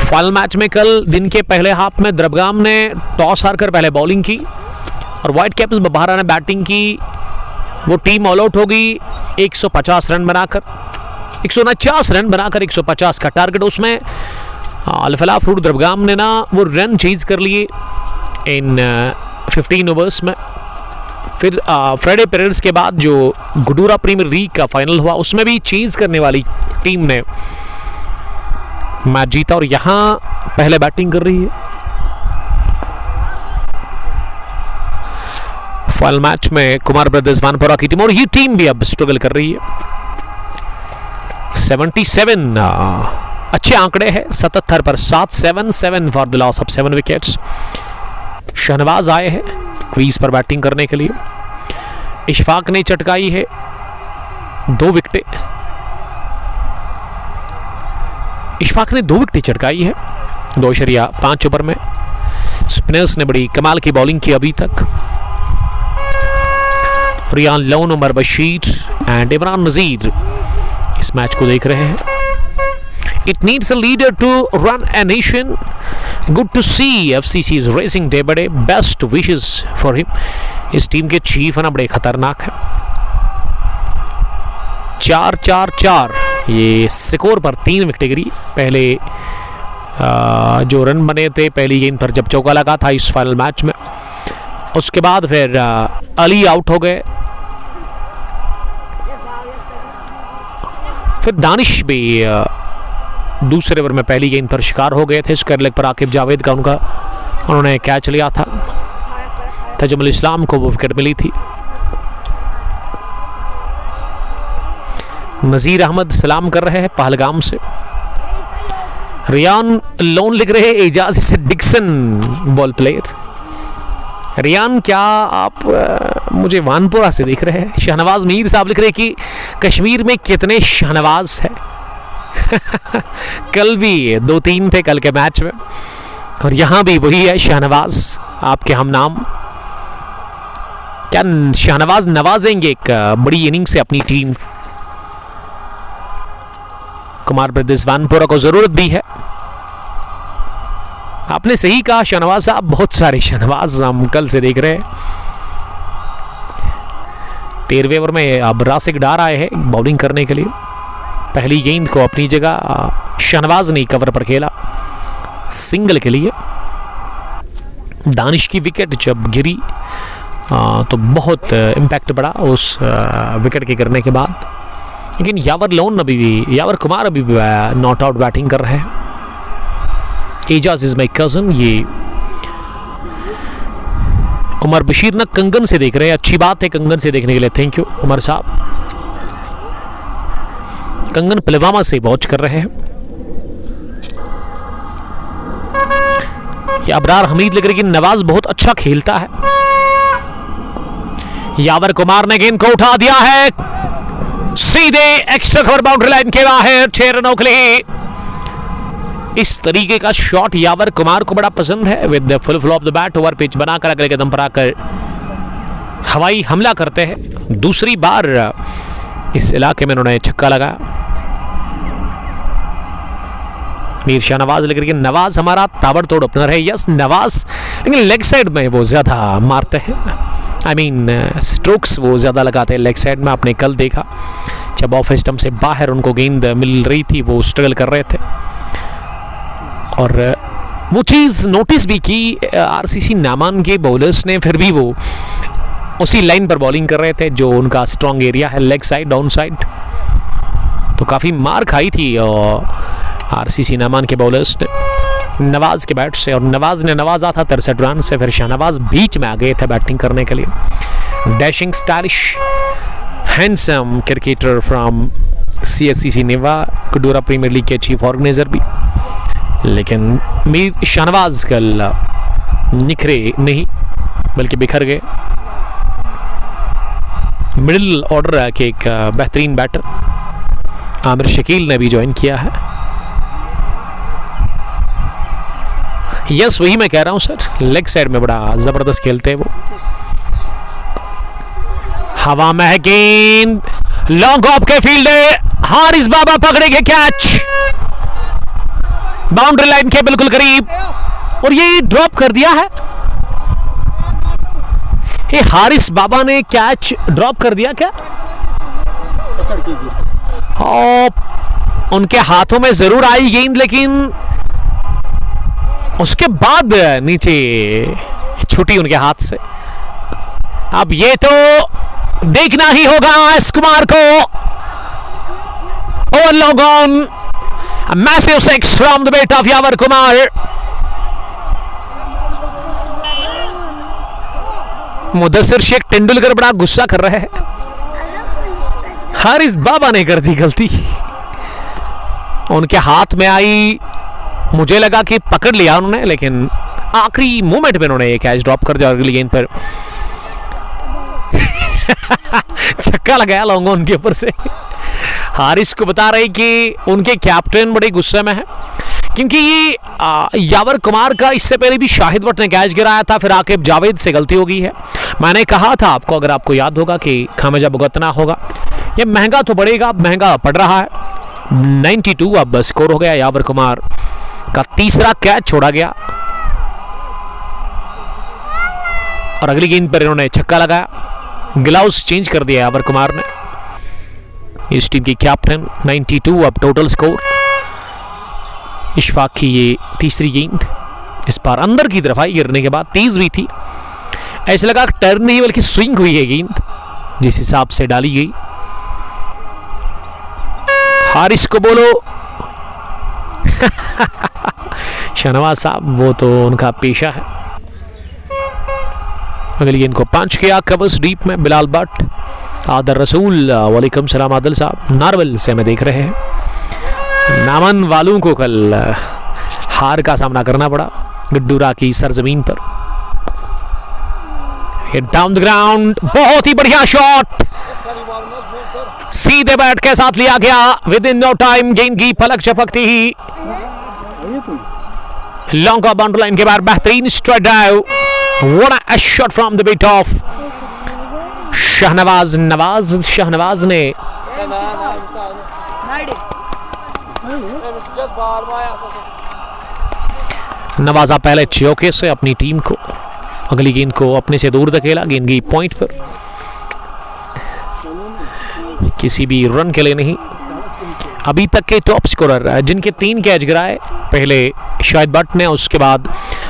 फाइनल मैच में कल दिन के पहले हाफ में द्रबगाम ने टॉस हारकर पहले बॉलिंग की, और व्हाइट कैप्स बहारा ने बैटिंग की, वो टीम ऑल आउट होगी 150 रन बनाकर, 149 रन बनाकर 150 का टारगेट। उसमें अल-फलाह फ्रूट दरबगाम ने ना वो रन चेज कर लिए इन 15 ओवर्स में। फिर फ्राइडे पीरियड्स के बाद जो गुडूरा प्रीमियर लीग का फाइनल हुआ उसमें भी चेज करने वाली टीम ने मैच जीता और यहाँ पहले बैटिंग कर रही है। फाइनल मैच में कुमार ब्रदर्स वानपुरा की टीम, और ये टीम भी अब स्ट्रगल कर रही है। 77 अच्छे आंकड़े हैं 77 पर 7 for the loss of 7 wickets. Shahnawaz आए हैं क्रीज पर बैटिंग करने के लिए। इशफाक ने चटकाई है 2 विकेटें। इशफाक ने 2 विकेटें चटकाई है 2.5 ओवर में। स्पिनर्स ने बड़ी कमाल की बॉलिंग की अभी तक। रियान लोन, उमर बशीर एंड इमरान नजीर इस मैच को देख रहे हैं। It needs a leader to run a nation. Good to see FCC is racing day by day. Best wishes for him. इस टीम के चीफ है ना बड़े खतरनाक है। 4-4-4 ये स्कोर पर 3 विकेट गिरी। पहले जो रन बने थे पहली गेंद पर जब चौका लगा था इस फाइनल मैच में, उसके बाद फिर अली आउट हो गए। फिर दानिश भी दूसरे ओवर में पहली गेंद पर शिकार हो गए थे। स्क्वायर लेग पर आकिब जावेद का उन्होंने कैच लिया था। तजुमुल इस्लाम को वो विकेट मिली थी। नजीर अहमद सलाम कर रहे हैं पहलगाम से। रियान लोन लिख रहे हैं एजाज से डिक्सन बॉल प्लेयर। रियान क्या आप मुझे वानपुरा से देख रहे हैं? शहनवाज मीर साहब लिख रहे हैं कि कश्मीर में कितने शहनवाज है। कल भी 2-3 थे कल के मैच में, और यहां भी वही है शहनवाज आपके हम नाम। क्या शहनवाज नवाजेंगे एक बड़ी इनिंग से अपनी टीम? कुमार ब्रदर्स वानपुरा को जरूरत भी है। आपने सही कहा शहनवाज साहब, बहुत सारे शहनवाज हम कल से देख रहे हैं। 13वें ओवर में अब रासिक डार आए हैं बॉलिंग करने के लिए। पहली गेंद को अपनी जगह शहनवाज ने कवर पर खेला सिंगल के लिए। दानिश की विकेट जब गिरी तो बहुत इम्पैक्ट पड़ा उस विकेट के गिरने के बाद। लेकिन यावर कुमार अभी भी नॉट आउट बैटिंग कर रहे हैं। एजाज इज माई कजन, ये उमर बशीर ना कंगन से देख रहे हैं। अच्छी बात है कंगन से देखने के लिए, थैंक यू उमर साहब। कंगन पुलवामा से वॉच कर रहे हैं। ये अबरार हमीद लिख रहे कि नवाज बहुत अच्छा खेलता है। यावर कुमार ने गेंद को उठा दिया है सीधे एक्स्ट्रा कवर बाउंड्री लाइन के बाहर 6 रनों के लिए। इस तरीके का शॉट यावर कुमार को बड़ा पसंद है। With the full flow of the bat over pitch बनाकर अगले कदम पर आकर हवाई हमला करते हैं। दूसरी बार इस इलाके में उन्होंने छक्का लगाया। मीर शाहनवाज लेकर के नवाज हमारा ताबड़तोड़ ओपनर है। यस नवाज, लेकिन लेग साइड में वो ज्यादा मारते हैं। आई मीन स्ट्रोक्स वो ज्यादा लगाते हैं लेग साइड में। आपने कल देखा जब ऑफ स्टंप से बाहर उनको गेंद मिल रही थी वो स्ट्रगल कर रहे थे, और वो चीज़ नोटिस भी की आरसीसी नामान के बॉलर्स ने। फिर भी वो उसी लाइन पर बॉलिंग कर रहे थे जो उनका स्ट्रॉन्ग एरिया है, लेग साइड डाउन साइड। तो काफ़ी मार खाई थी आरसीसी नामान के बॉलर्स ने नवाज के बैट से, और नवाज ने नवाजा था 63 रन से। फिर शाहनवाज बीच में आ गए थे बैटिंग करने के लिए। Dashing stylish handsome cricketer from CSCC Newa, Gudoora premier league के चीफ ऑर्गेनाइजर भी। लेकिन मीर शाहनवाज कल निखरे नहीं बल्कि बिखर गए। मिडिल ऑर्डर के एक बेहतरीन बैटर आमिर शकील ने भी ज्वाइन किया है। यस वही मैं कह रहा हूं सर, लेग साइड में बड़ा जबरदस्त खेलते हैं वो। हवा में है गेंद, लॉन्ग ऑफ के फील्डर हारिस बाबा पकड़ेंगे कैच बाउंड्री लाइन के बिल्कुल करीब, और ये ड्रॉप कर दिया है। ये हारिस बाबा ने कैच ड्रॉप कर दिया क्या? और उनके हाथों में जरूर आई गेंद, लेकिन उसके बाद नीचे छूटी उनके हाथ से। अब ये तो देखना ही होगा एस कुमार को। Over long on, massive six from the bat of Yawar Kumar. Mudassir Sheikh Tendulkar बड़ा गुस्सा कर रहे हैं। हारिस बाबा ने कर दी गलती। उनके हाथ में आई, मुझे लगा कि पकड़ लिया उन्होंने, लेकिन आखिरी मोमेंट में उन्होंने ये कैच ड्रॉप कर दिया। अगली गेंद पर छक्का लगाया लॉन्ग ऑन के ऊपर से। हारिस को बता रहे कि उनके कैप्टन बड़े गुस्से में है, क्योंकि ये यावर कुमार का इससे पहले भी शाहिद भट्ट ने कैच गिराया था, फिर आकिब जावेद से गलती हो गई है। मैंने कहा था आपको, अगर आपको याद होगा, कि खामियाजा भुगतना होगा। ये महंगा तो पड़ेगा, महंगा पड़ रहा है। 92 अब स्कोर हो गया। यावर कुमार का तीसरा कैच छोड़ा गया और अगली गेंद पर इन्होंने छक्का लगाया। ग्लव्स चेंज कर दिया यावर कुमार ने, इस टीम की कैप्टन। 92 अब टोटल स्कोर। इशफाक की ये तीसरी गेंद, इस बार अंदर की तरफ आई, गिरने के बाद तेज भी थी। ऐसा लगा टर्न नहीं बल्कि स्विंग हुई है गेंद, जिस हिसाब से डाली गई। हारिस को बोलो शाहनवाज साहब, वो तो उनका पेशा है। अगली गेंद को पंच किया कवर्स डीप में बिलाल भट्ट। आदर रसूल, वालेकुम सलाम आदिल साहब, नारवल से हमें देख रहे हैं। नामन वालों को कल हार का सामना करना पड़ा गड्डूरा की सरजमीन पर। हिट डाउन द ग्राउंड, बहुत ही बढ़िया शॉट, सीधे बैट के साथ लिया गया। विद इन नो टाइम गेंद की पलक झपकती ही लॉन्ग ऑफ बाउंड्री लाइन के बाद बेहतरीन strike drive. What a shot from the bat of Shahnawaz ने नवाजा पहले चौके से अपनी टीम को, अगली गेंद को अपने से दूर धकेला। गेंद की पॉइंट पर, किसी भी रन के लिए नहीं। अभी तक के टॉप स्कोरर जिनके 3 कैच गिराए, पहले शाहिद भट्ट ने, उसके बाद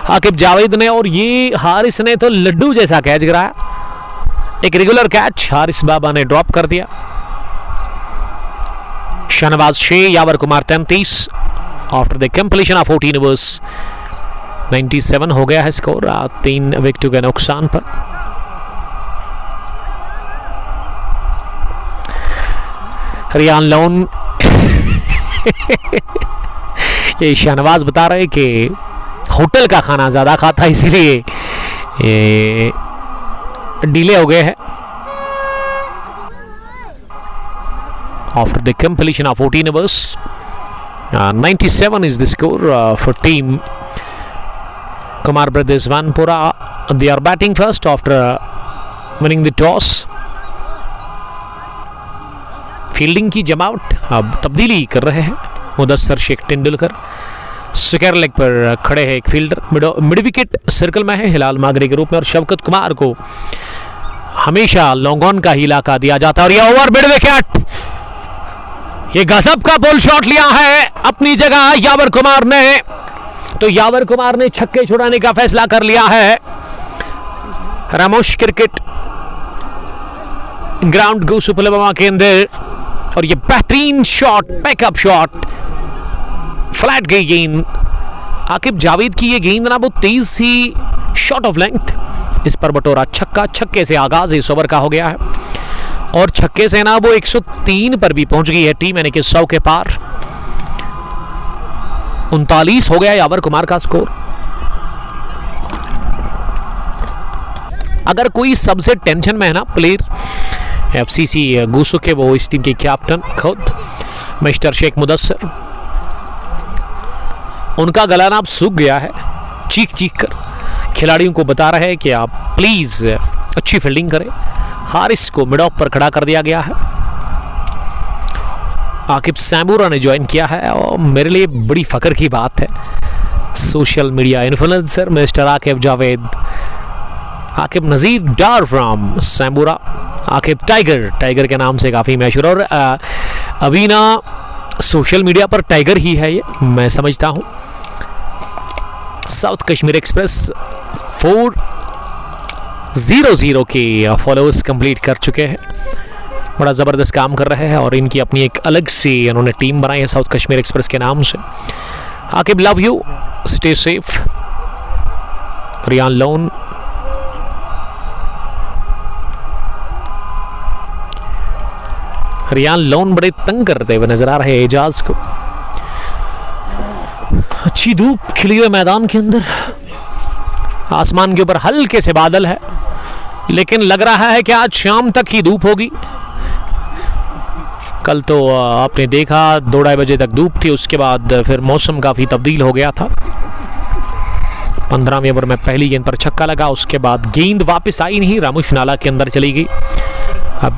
आकिब जावेद ने, और ये हारिस ने तो लड्डू जैसा कैच गिराया। एक रेगुलर कैच हारिस बाबा ने ड्रॉप कर दिया। Shahnawaz 6, Yawar Kumar 33 after the completion of 14 overs. 97 हो गया है स्कोर 3 विकेटों के नुकसान पर। रियान लोन ये शाहनवाज बता रहे कि होटल का खाना ज्यादा खाता है, इसलिए ये डिले हो गए हैं। After the completion of 14 overs, 97 is the score for team Kumar Brothers Vanpura. They are batting first after winning the toss. Fielding की जमावट अब तब्दीली कर रहे हैं मुदस्सिर शेख तेंदुलकर। स्क्वायर लेग पर खड़े हैं एक फील्डर, मिड विकेट सर्कल में है हिलाल मागरे के रूप में, और शवकत कुमार को हमेशा लॉन्ग ऑन का ही इलाका दिया जाता है। और यह ओवर मिड विकेट, ये गजब का बॉल शॉट लिया है अपनी जगह यावर कुमार ने। तो यावर कुमार ने छक्के छुड़ाने का फैसला कर लिया है। रामोश क्रिकेट ग्राउंड गुसुपुलवा के अंदर, और ये बेहतरीन शॉट, बैकअप शॉट, फ्लैट गई गेंद। आकिब जावेद की ये गेंद ना वो तेज सी शॉट ऑफ लेंथ, इस पर बटोरा छक्का। छक्के से आगाज इस ओवर का हो गया है, और छक्के से ना वो 103 पर भी पहुंच गई है टीम, यानी कि 100 के पार। 39 हो गया यावर कुमार का स्कोर। अगर कोई सबसे टेंशन में है ना प्लेयर एफसीसी गूसू के, वो इस टीम के कैप्टन खुद मिस्टर शेख मुदस्सिर। उनका गला ना अब सूख गया है, चीख चीख कर खिलाड़ियों को बता रहे हैं कि आप प्लीज अच्छी फील्डिंग करें। हारिस को मिड ऑफ पर खड़ा कर दिया गया है। आकिब सैमूरा ने ज्वाइन किया है, और मेरे लिए बड़ी फख्र की बात है social media influencer mister Aqib Javed Aqib Nazir Dar from Sambura, Aqib Tiger के नाम से काफ़ी मशहूर, और अभी ना सोशल मीडिया पर टाइगर ही है ये, मैं समझता हूँ। साउथ कश्मीर एक्सप्रेस 400 के फॉलोअर्स कंप्लीट कर चुके हैं, बड़ा ज़बरदस्त काम कर रहे हैं और इनकी अपनी एक अलग सी इन्होंने टीम बनाई है साउथ कश्मीर एक्सप्रेस के नाम से। Aqib love you, stay safe. Riyan Lone, बड़े तंग करते हुए नजर आ रहे हैं एजाज को। अच्छी धूप खिली हुई मैदान के अंदर, आसमान के ऊपर हल्के से बादल है, लेकिन लग रहा है कि आज शाम तक ही धूप होगी। कल तो आपने देखा 2-2.5 बजे तक धूप थी, उसके बाद फिर मौसम काफ़ी तब्दील हो गया था। 15वें ओवर में पहली गेंद पर छक्का लगा, उसके बाद गेंद वापस आई नहीं, रामुश नाला के अंदर चली गई। अब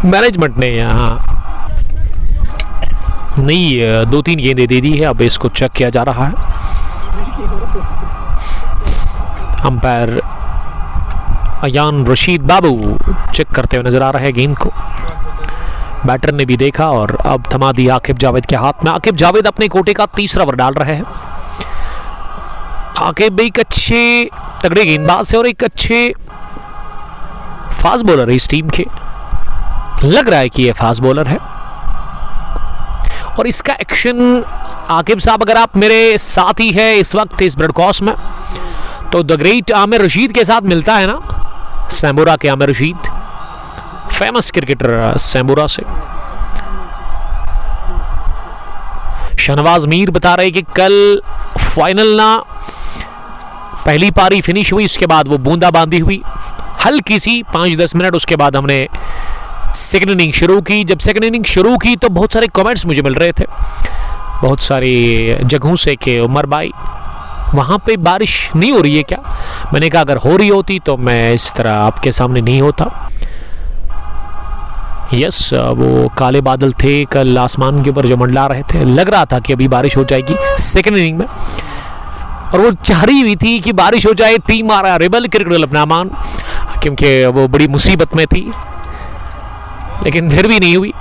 मैनेजमेंट ने यहाँ नई 2-3 गेंदें दे दी है, अब इसको चेक किया जा रहा है। अंपायर अयान रशीद बाबू चेक करते हुए नजर आ रहे हैं गेंद को। बैटर ने भी देखा और अब थमा दिया आकिब जावेद के हाथ में। आकिब जावेद अपने कोटे का तीसरा ओवर डाल रहे हैं। आकिब एक अच्छे तगड़े गेंदबाज है और एक अच्छे फास्ट बॉलर है इस टीम के, लग रहा है कि ये फास्ट बॉलर है। और इसका एक्शन आकिब साहब, अगर आप मेरे साथ ही है इस वक्त इस ब्रॉडकास्ट में, तो द ग्रेट आमिर रशीद के साथ मिलता है ना, सैम्बुरा के आमिर रशीद, फेमस क्रिकेटर सैम्बुरा से। शहनवाज मीर बता रहे कि कल फाइनल ना पहली पारी फिनिश हुई, उसके बाद वो बूंदाबांदी हुई हल्की सी 5-10 मिनट, उसके बाद हमने सेकंड इनिंग शुरू की। जब सेकंड इनिंग शुरू की तो बहुत सारे कमेंट्स मुझे मिल रहे थे बहुत सारी जगहों से कि उमर भाई वहाँ पे बारिश नहीं हो रही है क्या? मैंने कहा अगर हो रही होती तो मैं इस तरह आपके सामने नहीं होता। यस, वो काले बादल थे कल आसमान के ऊपर जो मंडला रहे थे, लग रहा था कि अभी बारिश हो जाएगी सेकंड इनिंग में, और वो चाह रही हुई थी कि बारिश हो जाए, टीम आ रहा रेबल क्रिकेट अपना मान, क्योंकि वो बड़ी मुसीबत में थी, लेकिन फिर भी नहीं हुई।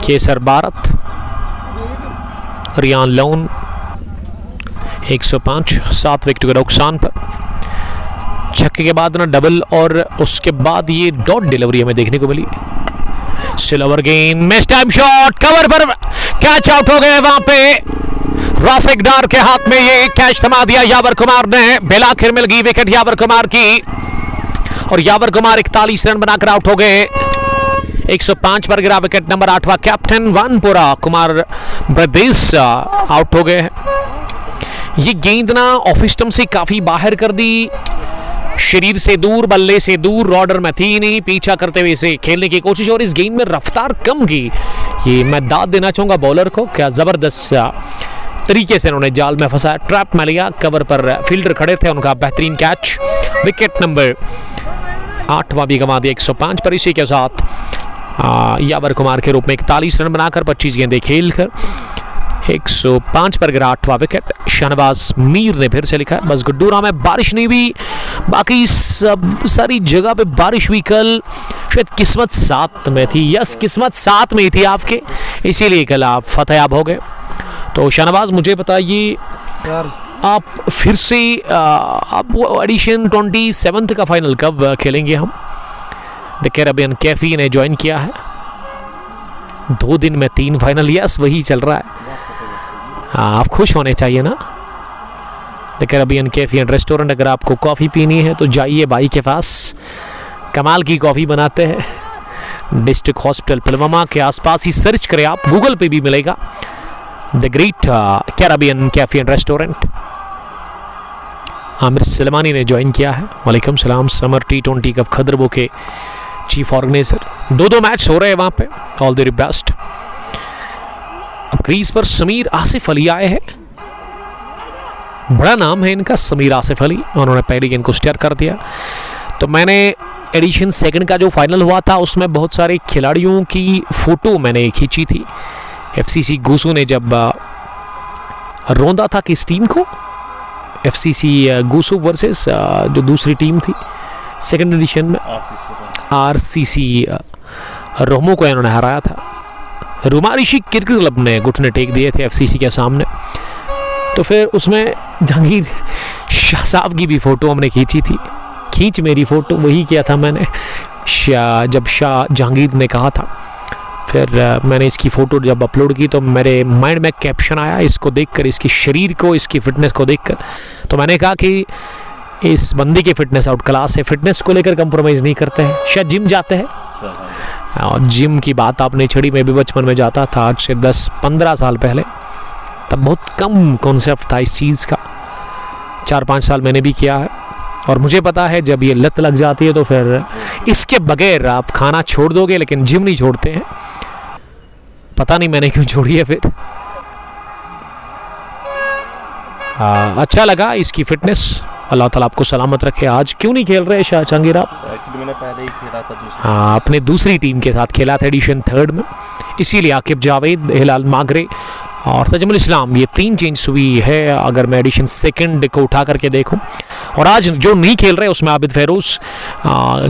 केसर भारत, रियान लोन 105, 7 विकेट के नुकसान पर, छक्के के बाद ना डबल और उसके बाद ये डॉट डिलीवरी हमें देखने को मिली। स्टिल ओवर गेंद, मिस टाइम शॉट, कवर पर कैच आउट हो गए। वहां पे रासिक डार के हाथ में ये कैच थमा दिया यावर कुमार ने। बेलाखिर मिल गई विकेट यावर कुमार की और यावर कुमार 41 रन बनाकर आउट हो गए। 105 पर गिरा विकेट नंबर 8वां कैप्टन वानपुरा कुमार ब्रदेश आउट हो गए हैं। ये गेंद ना ऑफ स्टंप से काफी बाहर कर दी, शरीर से दूर, बल्ले से दूर, रॉडर में थी नहीं, पीछा करते हुए इसे खेलने की कोशिश और इस गेंद में रफ्तार कम की। ये मैं दाद देना चाहूंगा बॉलर को, क्या जबरदस्त तरीके से उन्होंने जाल में फंसाया, ट्रैप में लिया, कवर पर फील्डर खड़े थे, उनका बेहतरीन कैच। विकेट नंबर 8वां भी गंवा दिया 105 पर। इसी के साथ यावर कुमार के रूप में 41 रन बनाकर 25 गेंदें खेलकर 105 पर गिरा 8वां विकेट। शहनवाज मीर ने फिर से लिखा है बस गुड्डूरा में बारिश नहीं हुई, बाकी सब सारी जगह पे बारिश हुई। कल शायद किस्मत साथ में थी, यस किस्मत साथ में ही थी आपके, इसीलिए कल आप फतेहाब हो गए। तो शहनवाज मुझे बताइए
सर,
आप फिर से आप वो एडिशन 27 का फाइनल कब खेलेंगे हम? द कैरेबियन कैफी ने ज्वाइन किया है, 2 दिन में 3 फाइनल, यस वही चल रहा है। आप खुश होने चाहिए ना। The Caribbean cafe and restaurant, अगर आपको कॉफ़ी पीनी है तो जाइए भाई के पास, कमाल की कॉफ़ी बनाते हैं। डिस्ट्रिक्ट हॉस्पिटल पुलवामा के आसपास ही सर्च करें आप, गूगल पे भी मिलेगा the great Caribbean cafe and restaurant. Aamir Salmani ने ज्वाइन किया है, वालेकुम सलाम। समर T20 कप खदरबो के चीफ ऑर्गेनाइजर, 2 मैच हो रहे हैं वहाँ पे, ऑल द बेस्ट। अब क्रीज पर समीर आसिफ अली आए हैं, बड़ा नाम है इनका समीर आसिफ अली, उन्होंने पहली गेंद को स्टेयर कर दिया। तो मैंने एडिशन 2 का जो फाइनल हुआ था उसमें बहुत सारे खिलाड़ियों की फ़ोटो मैंने खींची थी। FCC गूसू ने जब रोंदा था कि इस टीम को FCC गूसू वर्सेस जो दूसरी टीम थी सेकंड एडिशन में RCC रोमो को इन्होंने हराया था। रुमारिशी क्रिकेट क्लब ने घुटने टेक दिए थे FCC के सामने। तो फिर उसमें जहांगीर शाह साहब की भी फ़ोटो हमने खींची थी। खींच मेरी फ़ोटो वही किया था मैंने जब शाह जहांगीर ने कहा था। फिर मैंने इसकी फ़ोटो जब अपलोड की तो मेरे माइंड में कैप्शन आया इसको देखकर, इसकी शरीर को, इसकी फ़िटनेस को देखकर। तो मैंने कहा कि इस बंदी की फ़िटनेस आउट क्लास है, फ़िटनेस को लेकर कंप्रोमाइज़ नहीं करते हैं। शायद जिम जाते हैं और जिम की बात आपने छड़ी। में भी बचपन में जाता था, आज से 10-15 साल पहले। तब बहुत कम कॉन्सेप्ट था इस चीज़ का। 4-5 साल मैंने भी किया है और मुझे पता है जब ये लत लग जाती है तो फिर इसके बगैर आप खाना छोड़ दोगे लेकिन जिम नहीं छोड़ते हैं। पता नहीं मैंने क्यों छोड़ी है फिर। अच्छा लगा इसकी फिटनेस। अल्लाह ताला आपको सलामत रखे। आज क्यों नहीं खेल रहे शाह जहांगीर आप?
एक्चुअली मैंने पहले ही खेला था
हाँ, अपने दूसरी टीम के साथ खेला था एडिशन 3 में, इसीलिए आकिब जावेद, हिलाल मागरे और तजमुल इस्लाम ये 3 चेंज हुई है अगर मैं एडिशन 2 को उठा करके देखूं। और आज जो नहीं खेल रहे उसमें आबिद फेरोज़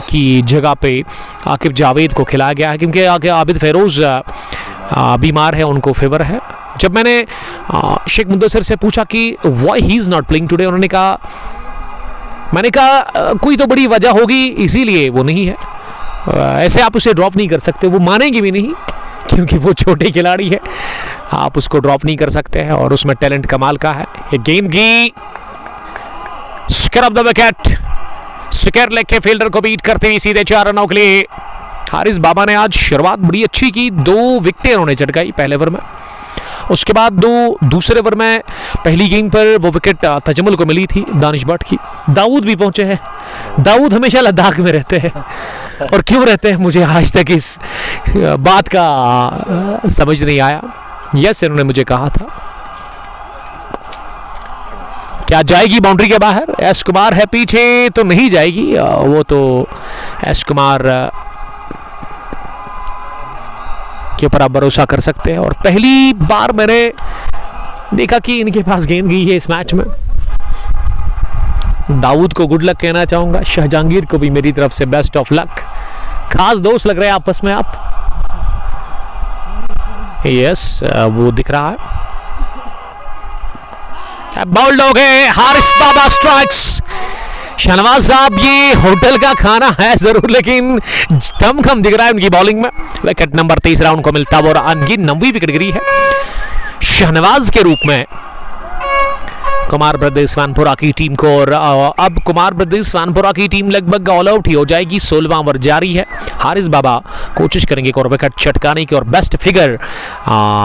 की जगह पे आकिब जावेद को खिलाया गया है क्योंकि आबिद फेरोज़ बीमार है, उनको फीवर है। जब मैंने शेख मुद्दसर से पूछा कि why he is not playing today, उन्होंने कहा, मैंने कहा कोई तो बड़ी वजह होगी इसीलिए वो नहीं है। ऐसे आप उसे ड्रॉप नहीं कर सकते, वो मानेंगे भी नहीं क्योंकि वो छोटे खिलाड़ी है। आप उसको ड्रॉप नहीं कर सकते हैं और उसमें टैलेंट कमाल का है। ये गेम की square of the wicket, square leg के फील्डर को बीट करते हुए सीधे 4 रनों के लिए हारिस बाबा ने आज शुरुआत बड़ी अच्छी की। 2 विकेटें उन्होंने चटकाई पहले ओवर में। उसके बाद दूसरे ओवर में पहली गेंद पर वो विकेट तजमुल को मिली थी दानिश भट्ट की। दाऊद भी पहुंचे हैं। दाऊद हमेशा लद्दाख में रहते हैं और क्यों रहते हैं मुझे आज तक इस बात का समझ नहीं आया। यस, इन्होंने मुझे कहा था। क्या जाएगी बाउंड्री के बाहर? एस कुमार है पीछे तो नहीं जाएगी, वो तो एस कुमार के ऊपर आप भरोसा कर सकते हैं। और पहली बार मैंने देखा कि इनके पास गेंद गई है इस मैच में। दाऊद को गुड लक कहना चाहूंगा, शाह जहांगीर को भी मेरी तरफ से बेस्ट ऑफ लक। खास दोस्त लग रहे हैं आपस में आप। यस, वो दिख रहा है। बाउल्ड हो गए, हारिस बाबा स्ट्राइक्स। शहनवाज साहब, ये होटल का खाना है जरूर लेकिन दमखम दिख रहा है उनकी बॉलिंग में। विकेट नंबर 3 उनको मिलता है और उनकी 9वीं विकेट गिरी है शहनवाज के रूप में कुमार ब्रदर्स वानपुरा की टीम को। और अब कुमार ब्रदर्स वानपुरा की टीम लगभग ऑल आउट ही हो जाएगी। 16वां ओवर जारी है। हारिस बाबा कोशिश करेंगे एक और विकेट चटकाने की और बेस्ट फिगर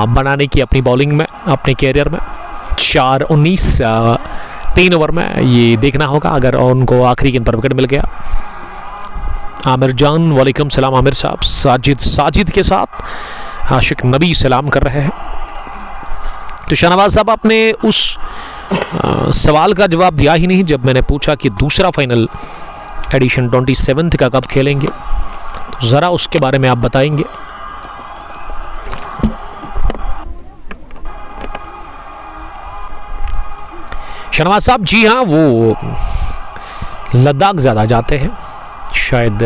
बनाने की अपनी बॉलिंग में, अपने कैरियर में। 4-19 3 ओवर में ये देखना होगा अगर उनको आखिरी गेंद पर विकेट मिल गया। आमिर जान, वालेकुम सलाम आमिर साहब। साजिद के साथ आशिक नबी सलाम कर रहे हैं। तो शहनवाज साहब, आपने उस सवाल का जवाब दिया ही नहीं जब मैंने पूछा कि दूसरा फाइनल एडिशन 27 का कब खेलेंगे, तो ज़रा उसके बारे में आप बताएंगे। शहनवाज साहब, जी हाँ, वो लद्दाख ज़्यादा जाते हैं, शायद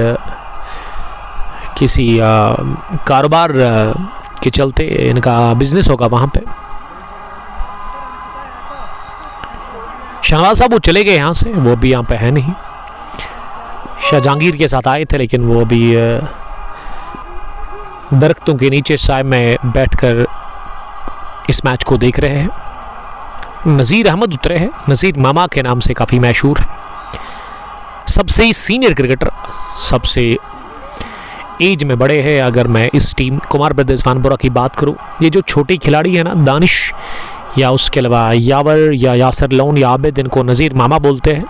किसी कारोबार के चलते इनका बिजनेस होगा वहाँ पे। शहनवाज साहब वो चले गए यहाँ से, वो भी यहाँ पे है नहीं। शाह जहांगीर के साथ आए थे लेकिन वो अभी दरख्तों के नीचे साए में बैठकर इस मैच को देख रहे हैं। नज़ीर अहमद उतरे हैं। नज़ीर मामा के नाम से काफ़ी मशहूर है, सबसे सीनियर क्रिकेटर, सबसे एज में बड़े हैं। अगर मैं इस टीम कुमार ब्रदर्स वानपुरा की बात करूं, ये जो छोटे खिलाड़ी हैं ना, दानिश या उसके अलावा यावर या यासर लोन या आबिद, इनको नज़ीर मामा बोलते हैं।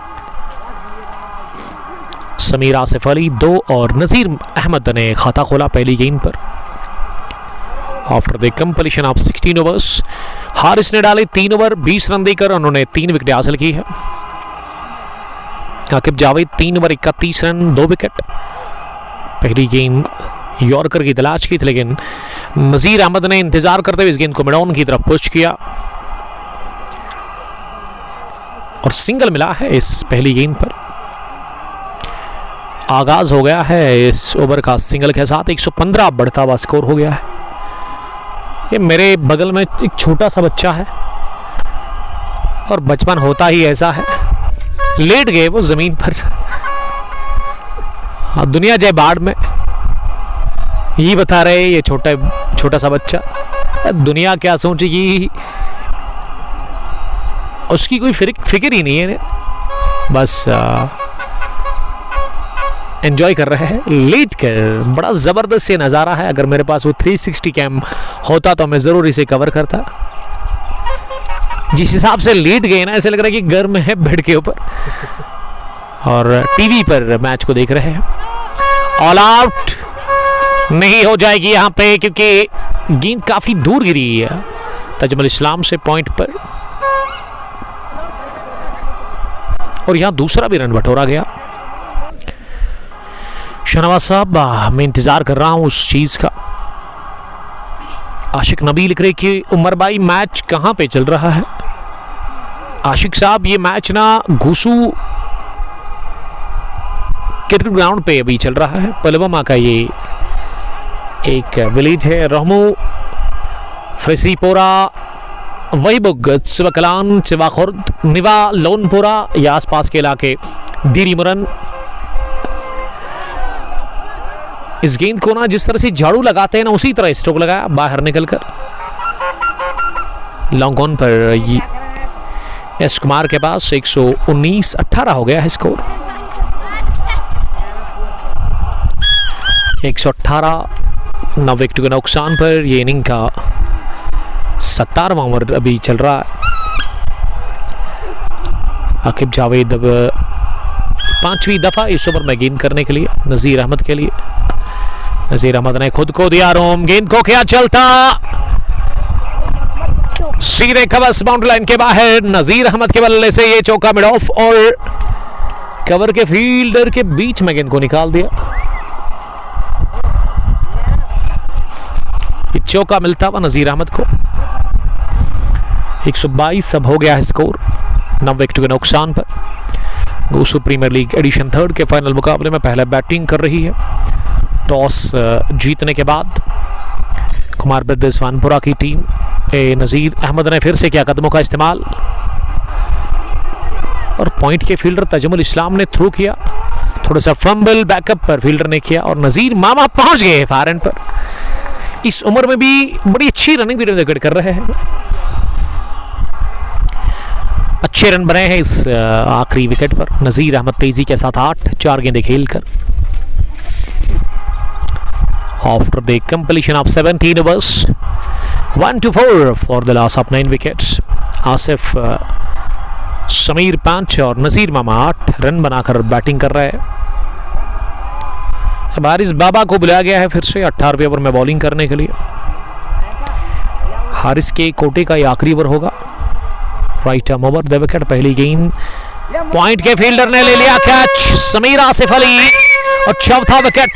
समीर आसिफ अली 2 और नज़ीर अहमद ने खाता खोला पहली गेंद पर। After the completion of 16 overs Haris ने डाले 3 ओवर 20 रन देकर, उन्होंने 3 विकेट हासिल की है। Aqib Javed 3 over 31 run 2 wicket. पहली गेंद यॉर्कर की तलाश की थी लेकिन नज़ीर अहमद ने इंतजार करते हुए इस गेंद को मिडॉन की तरफ पुश किया। और सिंगल मिला है इस पहली गेंद पर। आगाज हो गया है इस ओवर का सिंगल के साथ। 115 बढ़ता हुआ स्कोर हो गया है। ये मेरे बगल में एक छोटा सा बच्चा है और बचपन होता ही ऐसा है, लेट गए वो जमीन पर। हाँ, दुनिया जय बाढ़ में यही बता रहे ये छोटा सा बच्चा, दुनिया क्या सोचेगी उसकी कोई फिक्र ही नहीं है, बस एंजॉय कर रहे हैं लेट कर। बड़ा ज़बरदस्त ये नज़ारा है। अगर मेरे पास वो 360 कैम होता तो मैं ज़रूर इसे कवर करता। जिस हिसाब से लेट गए ना, ऐसे लग रहा है कि घर में है बेड के ऊपर और टीवी पर मैच को देख रहे हैं। ऑल आउट नहीं हो जाएगी यहाँ पे क्योंकि गेंद काफ़ी दूर गिरी है तजमुल इस्लाम से पॉइंट पर, और यहाँ दूसरा भी रन बटोरा गया। शहनवाज साहब, मैं इंतजार कर रहा हूं उस चीज का। आशिक नबी लिख रहे कि उमर भाई मैच कहां पे चल रहा है। आशिक साहब, ये मैच ना घुसू क्रिकेट ग्राउंड पे अभी चल रहा है। पुलवामा का ये एक विलेज है, रहमू फ्रेसीपोरा, वहीबुग, चिवकलान, चिवाखुर्द, निवा, लोनपुरा, या आसपास के इलाके, दीरी मुरन। इस गेंद को ना जिस तरह से झाड़ू लगाते हैं ना उसी तरह स्ट्रोक लगाया बाहर निकलकर। लॉन्ग ऑन पर एस कुमार के पास 119-18 हो गया है स्कोर। 118 9 विकेट के नुकसान पर ये इनिंग का 17वां ओवर अभी चल रहा है। आकिब जावेद अब 5वीं दफा इस ओवर में गेंद करने के लिए नजीर अहमद के लिए। नजीर अहमद ने खुद को दिया रोम, गेंद को क्या चलता, सीधे कवच बाउंड्री लाइन के बाहर। नजीर अहमद के बल्ले से ये चौका मिड ऑफ और कवर के फील्डर के बीच में गेंद को निकाल दिया। ये चौका मिलता हुआ नजीर अहमद को। 122 अब हो गया है स्कोर 9 विकेट के नुकसान पर। गोसू प्रीमियर लीग एडिशन 3 के फाइनल मुकाबले में पहले बैटिंग कर रही है। टॉस जीतने के बाद कुमार ब्रदर्स वानपुरा की टीम नजीर अहमद ने फिर से किया कदमों का इस्तेमाल और पॉइंट के फील्डर तजमुल इस्लाम ने थ्रो किया। थोड़ा सा फंबल बैकअप पर फील्डर ने किया और नजीर मामा पहुंच गए फार एंड पर। इस उम्र में भी बड़ी अच्छी रनिंग भी विकेट कर रहे हैं। अच्छे रन बने हैं इस आखिरी विकेट पर। नजीर अहमद तेजी के साथ 4 गेंदें खेलकर after the completion of 17 overs 1-4 for the loss of 9 wickets। Asif Sameer 5 और नजीर मामा 8 रन बनाकर बैटिंग कर रहे हैं। अब हारिस बाबा को बुलाया गया है फिर से 18वें ओवर में बॉलिंग करने के लिए। हारिस के कोटे का ये आखिरी ओवर होगा। Right arm over the wicket. पहली गेंद पॉइंट के फील्डर ने ले लिया कैच, समीर आसिफ अली, और चौथा विकेट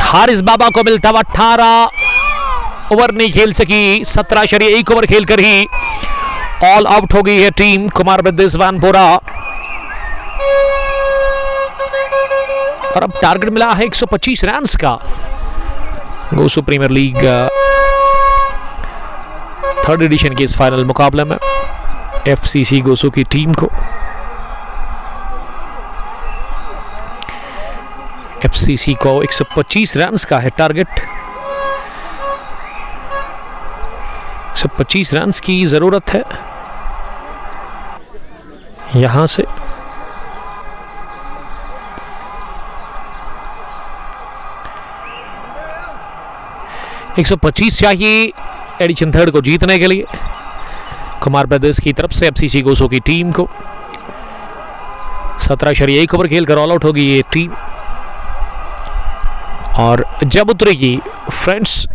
हारिस बाबा को मिलता हुआ। 18 ओवर नहीं खेल सकी, 17.1 ओवर खेलकर ही ऑल आउट हो गई है टीम कुमार ब्रदर्स वानपुरा। और अब टारगेट मिला है 125 रन का गोसू प्रीमियर लीग 3rd एडिशन के इस फाइनल मुकाबले में एफसीसी गोसू की टीम को। एफसीसी को 125 रन का है टारगेट। 125 रन की जरूरत है यहां से। एक 125 चाहिए एडिशन 3rd को जीतने के लिए कुमार ब्रदर्स की तरफ से एफसीसी गोसू की टीम को। 17.1 ओवर खेलकर ऑल आउट होगी ये टीम। और जब उतरेगी फ्रेंड्स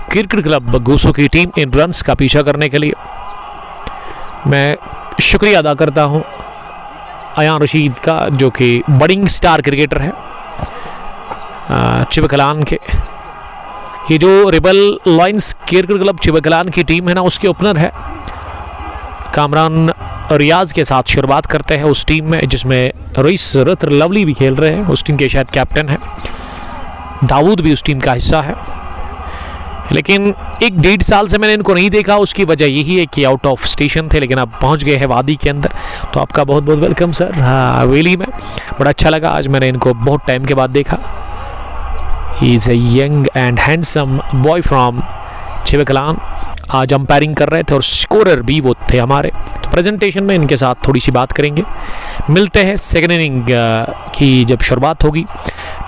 क्रिकेट क्लब गोसू की टीम इन रन्स का पीछा करने के लिए, मैं शुक्रिया अदा करता हूं अयान रशीद का, जो कि बडिंग स्टार क्रिकेटर है चिवकलान के। ये जो रिबल लायंस क्रिकेट क्लब चिवकलान की टीम है ना, उसके ओपनर है कामरान रियाज के साथ शुरुआत करते हैं उस टीम में जिसमें रईस रत्र लवली भी खेल रहे हैं, उस टीम के शायद कैप्टन है। दाऊद भी उस टीम का हिस्सा है, लेकिन 1-1.5 साल से मैंने इनको नहीं देखा। उसकी वजह यही है कि आउट ऑफ स्टेशन थे, लेकिन अब पहुंच गए हैं वादी के अंदर। तो आपका बहुत बहुत वेलकम सर हवेली में। बड़ा अच्छा लगा, आज मैंने इनको बहुत टाइम के बाद देखा। He is a young and handsome boy from Chivkalan. आज अंपायरिंग कर रहे थे और स्कोरर भी वो थे हमारे। तो प्रेजेंटेशन में इनके साथ थोड़ी सी बात करेंगे। मिलते हैं सेकेंड इनिंग की जब शुरुआत होगी।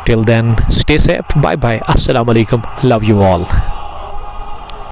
Till then stay safe, bye bye, अस्सलाम वालेकुम, लव यू ऑल।